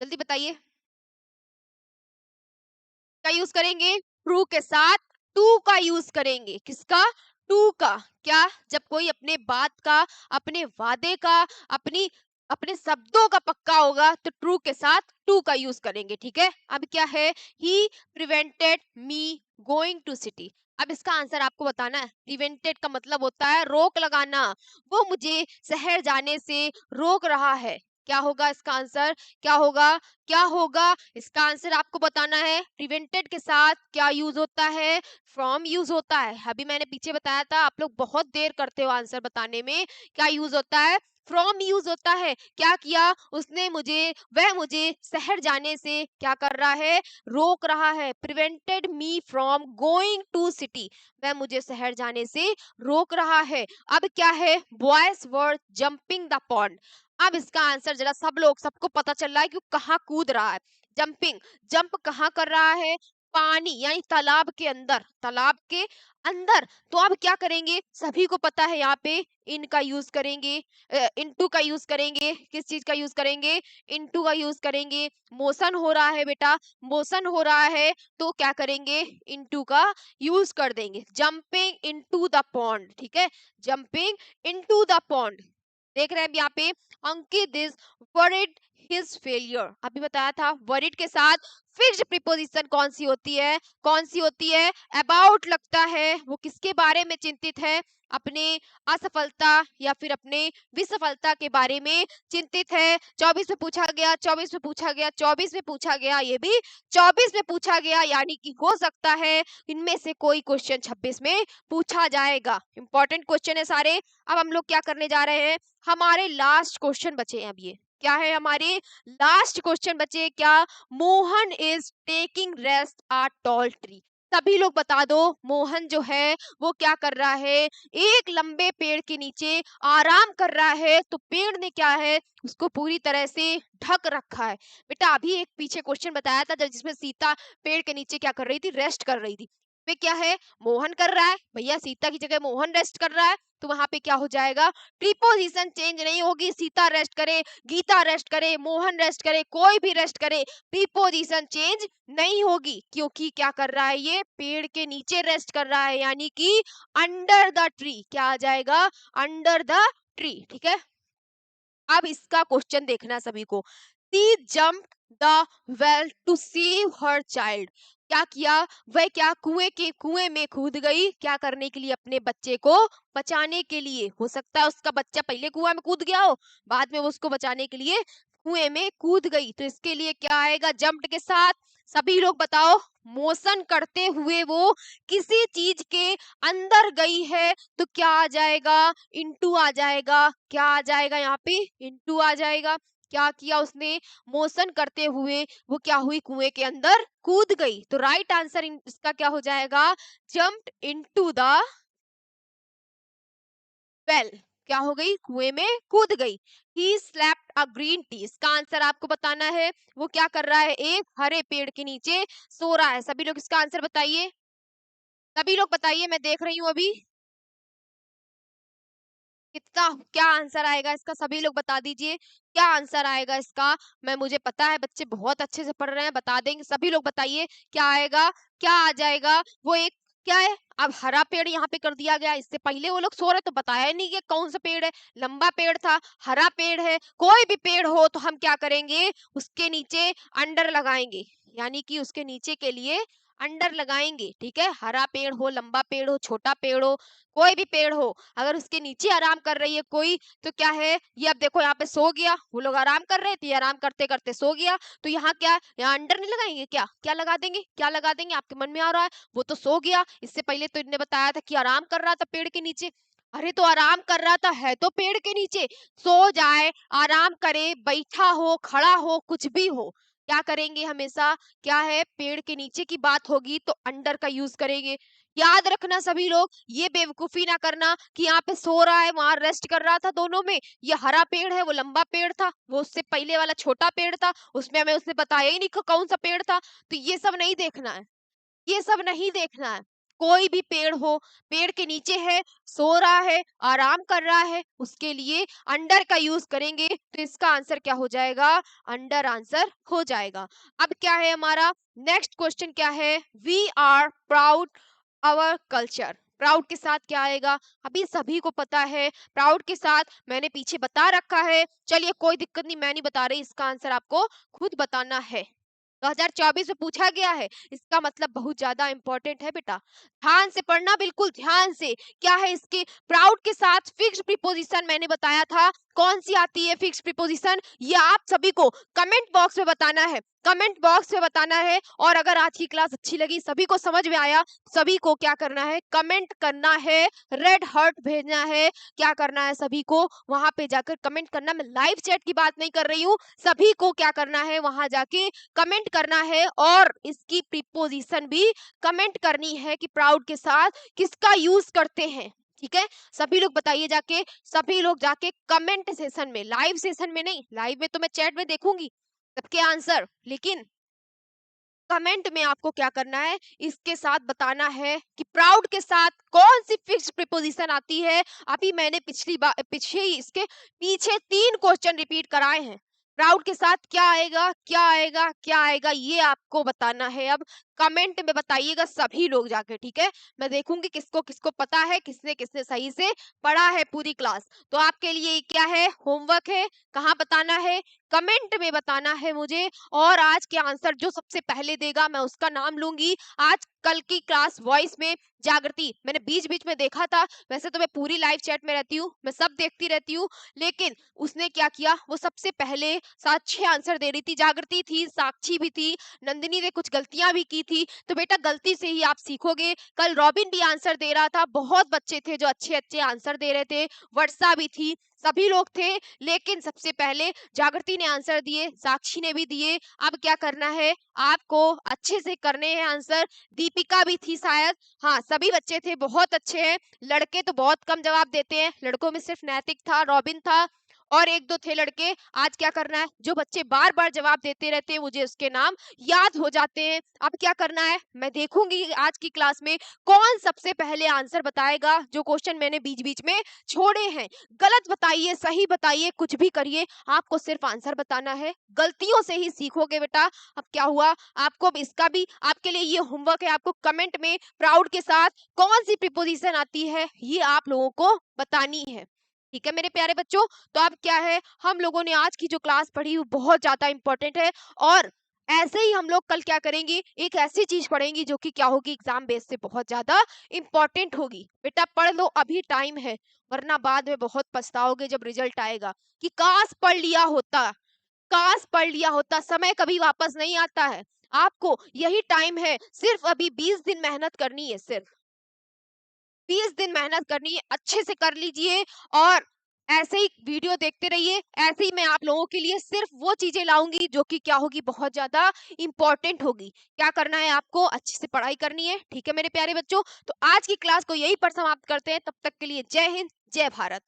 जल्दी बताइए। का यूज करेंगे? ट्रू के साथ टू का यूज करेंगे। किसका? टू का। क्या? जब कोई अपने बात का, अपने वादे का, अपनी अपने शब्दों का पक्का होगा तो ट्रू के साथ टू का यूज करेंगे। ठीक है, अब क्या है? He prevented me going to city. अब इसका आंसर आपको बताना है। प्रिवेंटेड का मतलब होता है रोक लगाना। वो मुझे शहर जाने से रोक रहा है। क्या होगा इसका आंसर? क्या होगा? क्या होगा? इसका आंसर आपको बताना है। प्रिवेंटेड के साथ क्या यूज होता है? फ्रॉम यूज होता है। अभी मैंने पीछे बताया था, आप लोग बहुत देर करते हो आंसर बताने में। क्या यूज होता है? फ्रॉम यूज होता है। क्या किया उसने? वह मुझे शहर जाने से क्या कर रहा है? रोक रहा है। Prevented me from going to city. वह मुझे शहर जाने से रोक रहा है। अब क्या है? Boys were jumping the pond. अब इसका आंसर जरा सब लोग, सबको पता चल रहा है कि वो कहाँ कूद रहा है। जंपिंग, जंप कहाँ कर रहा है? पानी यानी तालाब के अंदर, तालाब के अंदर। तो अब क्या करेंगे? सभी को पता है यहाँ पे इन का यूज करेंगे, इनटू का यूज करेंगे। किस चीज का यूज करेंगे? इनटू का यूज करेंगे। मोशन हो रहा है बेटा, मोशन हो रहा है तो क्या करेंगे? इनटू का यूज कर देंगे। Jumping into the pond. ठीक है, जंपिंग इनटू द पॉन्ड। देख रहे हैं यहाँ पे अंकित इज वरिड हिज फेलियर। अभी बताया था वरिड के साथ फिक्स्ड प्रीपोजिशन कौन सी होती है? कौन सी होती है? अबाउट लगता है। वो किसके बारे में चिंतित है? अपने असफलता या फिर अपने विसफलता के बारे में चिंतित है। 24 में पूछा गया, 24 में पूछा गया, 24 में पूछा गया, ये भी 24 में पूछा गया, यानी कि हो सकता है इनमें से कोई क्वेश्चन 26 में पूछा जाएगा। इंपॉर्टेंट क्वेश्चन है सारे। अब हम लोग क्या करने जा रहे हैं? हमारे लास्ट क्वेश्चन बचे हैं। अब ये क्या है? हमारे लास्ट क्वेश्चन बचे क्या? Mohan is taking rest a tall tree. सभी लोग बता दो, मोहन जो है वो क्या कर रहा है? एक लंबे पेड़ के नीचे आराम कर रहा है। तो पेड़ ने क्या है? उसको पूरी तरह से ढक रखा है। बेटा अभी एक पीछे क्वेश्चन बताया था जिसमें सीता पेड़ के नीचे क्या कर रही थी? रेस्ट कर रही थी। पे क्या है? मोहन कर रहा है। भैया सीता की जगह मोहन रेस्ट कर रहा है, तो वहां पे क्या हो जाएगा? प्रीपोजिशन चेंज नहीं होगी। सीता रेस्ट करे, गीता रेस्ट करे, मोहन रेस्ट करे, कोई भी रेस्ट करे, प्रीपोजिशन चेंज नहीं होगी। क्योंकि क्या कर रहा है? ये पेड़ के नीचे रेस्ट कर रहा है, यानी कि अंडर द ट्री। क्या आ जाएगा? Under the tree. ठीक है, अब इसका क्वेश्चन देखना सभी को। She jump the well to save her child. क्या किया? वह क्या कुएं में कूद गई। क्या करने के लिए? अपने बच्चे को बचाने के लिए। हो सकता है उसका बच्चा पहले कुआं में कूद गया हो, बाद में वो उसको बचाने के लिए कुएं में कूद गई। तो इसके लिए क्या आएगा? जंप्ड के साथ। सभी लोग बताओ मोशन करते हुए वो किसी चीज के अंदर गई है तो क्या आ जाएगा, इनटू आ जाएगा। क्या आ जाएगा यहाँ पे, इनटू आ जाएगा। क्या किया उसने, मोशन करते हुए वो क्या हुई, कुएं के अंदर कूद गई। तो राइट आंसर इसका क्या हो जाएगा, जम्प्ड इनटू द वेल। क्या हो गई, कुएं में कूद गई। ही स्लैप्ड अ ग्रीन टी, इसका आंसर आपको बताना है। वो क्या कर रहा है, एक हरे पेड़ के नीचे सो रहा है। सभी लोग इसका आंसर बताइए, सभी लोग बताइए, मैं देख रही हूँ अभी कितना, क्या आंसर आएगा इसका, सभी लोग बता दीजिए क्या आंसर आएगा इसका। मैं, मुझे पता है बच्चे बहुत अच्छे से पढ़ रहे हैं, बता देंगे। सभी लोग बताइए क्या आएगा, क्या आ जाएगा। वो एक क्या है, अब हरा पेड़ यहाँ पे कर दिया गया। इससे पहले वो लोग सो रहे तो बताया नहीं कि कौन सा पेड़ है, लंबा पेड़ था, हरा पेड़ है। कोई भी पेड़ हो तो हम क्या करेंगे, उसके नीचे अंडर लगाएंगे, यानी कि उसके नीचे के लिए अंडर लगाएंगे। ठीक है, हरा पेड़ हो, लंबा पेड़ हो, छोटा पेड़ हो, कोई भी पेड़ हो, अगर उसके नीचे आराम कर रही है कोई, तो क्या है, ये अब देखो यहाँ पे सो गया, वो लोग आराम कर रहे थे, ये आराम करते करते सो गया। तो यहाँ क्या, यहाँ अंडर नहीं लगाएंगे क्या, क्या लगा देंगे, क्या लगा देंगे, आपके मन में आ रहा है। वो तो सो गया, इससे पहले तो इन्होंने बताया था कि आराम कर रहा था पेड़ के नीचे। अरे तो आराम कर रहा था, है तो पेड़ के नीचे, सो जाए, आराम करे, बैठा हो, खड़ा हो, कुछ भी हो, क्या करेंगे हमेशा, क्या है, पेड़ के नीचे की बात होगी तो अंडर का यूज करेंगे। याद रखना सभी लोग, ये बेवकूफी ना करना कि यहाँ पे सो रहा है, वहां रेस्ट कर रहा था, दोनों में ये हरा पेड़ है, वो लंबा पेड़ था, वो उससे पहले वाला छोटा पेड़ था, उसमें हमें उसने बताया ही नहीं कौन सा पेड़ था। तो ये सब नहीं देखना है, ये सब नहीं देखना है। कोई भी पेड़ हो, पेड़ के नीचे है, सो रहा है, आराम कर रहा है, उसके लिए अंडर का यूज करेंगे। तो इसका आंसर क्या हो जाएगा, अंडर आंसर हो जाएगा। अब क्या है हमारा नेक्स्ट क्वेश्चन, क्या है, we are proud our culture. Proud के साथ क्या आएगा, अभी सभी को पता है, प्राउड के साथ मैंने पीछे बता रखा है। चलिए कोई दिक्कत नहीं, मैं नहीं बता रही, इसका आंसर आपको खुद बताना है। 2024 में पूछा गया है, इसका मतलब बहुत ज्यादा इंपॉर्टेंट है बेटा, ध्यान से पढ़ना, बिल्कुल ध्यान से। क्या है इसके, प्राउड के साथ फिक्स प्रीपोजिशन मैंने बताया था, कौन सी आती है फिक्स प्रीपोजिशन, ये आप सभी को कमेंट बॉक्स में बताना है, कमेंट बॉक्स में बताना है। और अगर आज की क्लास अच्छी लगी, सभी को समझ में आया, सभी को क्या करना है, कमेंट करना है, रेड हार्ट भेजना है, क्या करना है सभी को, वहां पे जाकर कमेंट करना। मैं लाइव चैट की बात नहीं कर रही हूँ, सभी को क्या करना है, वहां जाके कमेंट करना है, और इसकी प्रीपोजिशन भी कमेंट करनी है कि प्राउड के साथ किसका यूज करते हैं। ठीक है, सभी लोग बताइए जाके, सभी लोग जाके कमेंट सेशन में, लाइव सेशन में नहीं, लाइव में तो मैं चैट में देखूंगी सबके आंसर, लेकिन कमेंट में आपको क्या करना है, इसके साथ बताना है कि प्राउड के साथ कौन सी फिक्स प्रीपोजिशन आती है। अभी मैंने पिछली बार, पीछे ही इसके पीछे 3 क्वेश्चन रिपीट कराए हैं, प्राउड के साथ क्या आएगा, क्या आएगा, क्या आएगा, ये आपको बताना है। अब कमेंट में बताइएगा सभी लोग जाके, ठीक है, मैं देखूंगी किसको किसको पता है, किसने किसने सही से पढ़ा है पूरी क्लास। तो आपके लिए क्या है, होमवर्क है, कहाँ बताना है, कमेंट में बताना है मुझे। और आज के आंसर जो सबसे पहले देगा, मैं उसका नाम लूंगी। आज कल की क्लास वॉइस में जागृति, मैंने बीच बीच में देखा था, वैसे तो मैं पूरी लाइव चैट में रहती हूँ, मैं सब देखती रहती हूँ, लेकिन उसने क्या किया, वो सबसे पहले 7-6 आंसर दे रही थी, जागृति थी, साक्षी भी थी, नंदिनी ने कुछ गलतियां भी की थी। तो बेटा गलती से ही आप सीखोगे। कल रॉबिन भी आंसर दे रहा था, बहुत बच्चे थे जो अच्छे अच्छे आंसर दे रहे थे, वर्षा भी थी, सभी लोग थे, लेकिन सबसे पहले जागृति ने आंसर दिए, साक्षी ने भी दिए। अब क्या करना है, आपको अच्छे से करने हैं आंसर। दीपिका भी थी शायद, हाँ सभी बच्चे थे, बहुत अच्छे हैं। लड़के तो बहुत कम जवाब देते हैं, लड़कों में सिर्फ नैतिक था, रॉबिन था, और 1-2 थे लड़के। आज क्या करना है, जो बच्चे बार बार जवाब देते रहते हैं, मुझे उसके नाम याद हो जाते हैं। अब क्या करना है, मैं देखूंगी आज की क्लास में कौन सबसे पहले आंसर बताएगा, जो क्वेश्चन मैंने बीच बीच में छोड़े हैं। गलत बताइए, सही बताइए, कुछ भी करिए, आपको सिर्फ आंसर बताना है। गलतियों से ही सीखोगे बेटा। अब क्या हुआ, आपको इसका भी आपके लिए ये होमवर्क है, आपको कमेंट में प्राउड के साथ कौन सी प्रीपोजिशन आती है, ये आप लोगों को बतानी है। ठीक है मेरे प्यारे बच्चों, तो अब क्या है, हम लोगों ने आज की जो क्लास पढ़ी वो बहुत ज्यादा इंपॉर्टेंट है। और ऐसे ही हम लोग कल क्या करेंगे, एक ऐसी चीज पढ़ेंगी जो कि क्या होगी, एग्जाम बेस से बहुत ज्यादा इंपॉर्टेंट होगी। बेटा पढ़ लो, अभी टाइम है, वरना बाद में बहुत पछताओगे जब रिजल्ट आएगा कि काश पढ़ लिया होता, काश पढ़ लिया होता। समय कभी वापस नहीं आता है, आपको यही टाइम है, सिर्फ अभी 20 दिन मेहनत करनी है, सिर्फ 20 दिन मेहनत करनी है, अच्छे से कर लीजिए और ऐसे ही वीडियो देखते रहिए। ऐसे ही मैं आप लोगों के लिए सिर्फ वो चीजें लाऊंगी जो कि क्या होगी, बहुत ज्यादा इंपॉर्टेंट होगी। क्या करना है आपको, अच्छे से पढ़ाई करनी है, ठीक है मेरे प्यारे बच्चों। तो आज की क्लास को यहीं पर समाप्त करते हैं, तब तक के लिए जय हिंद, जय भारत।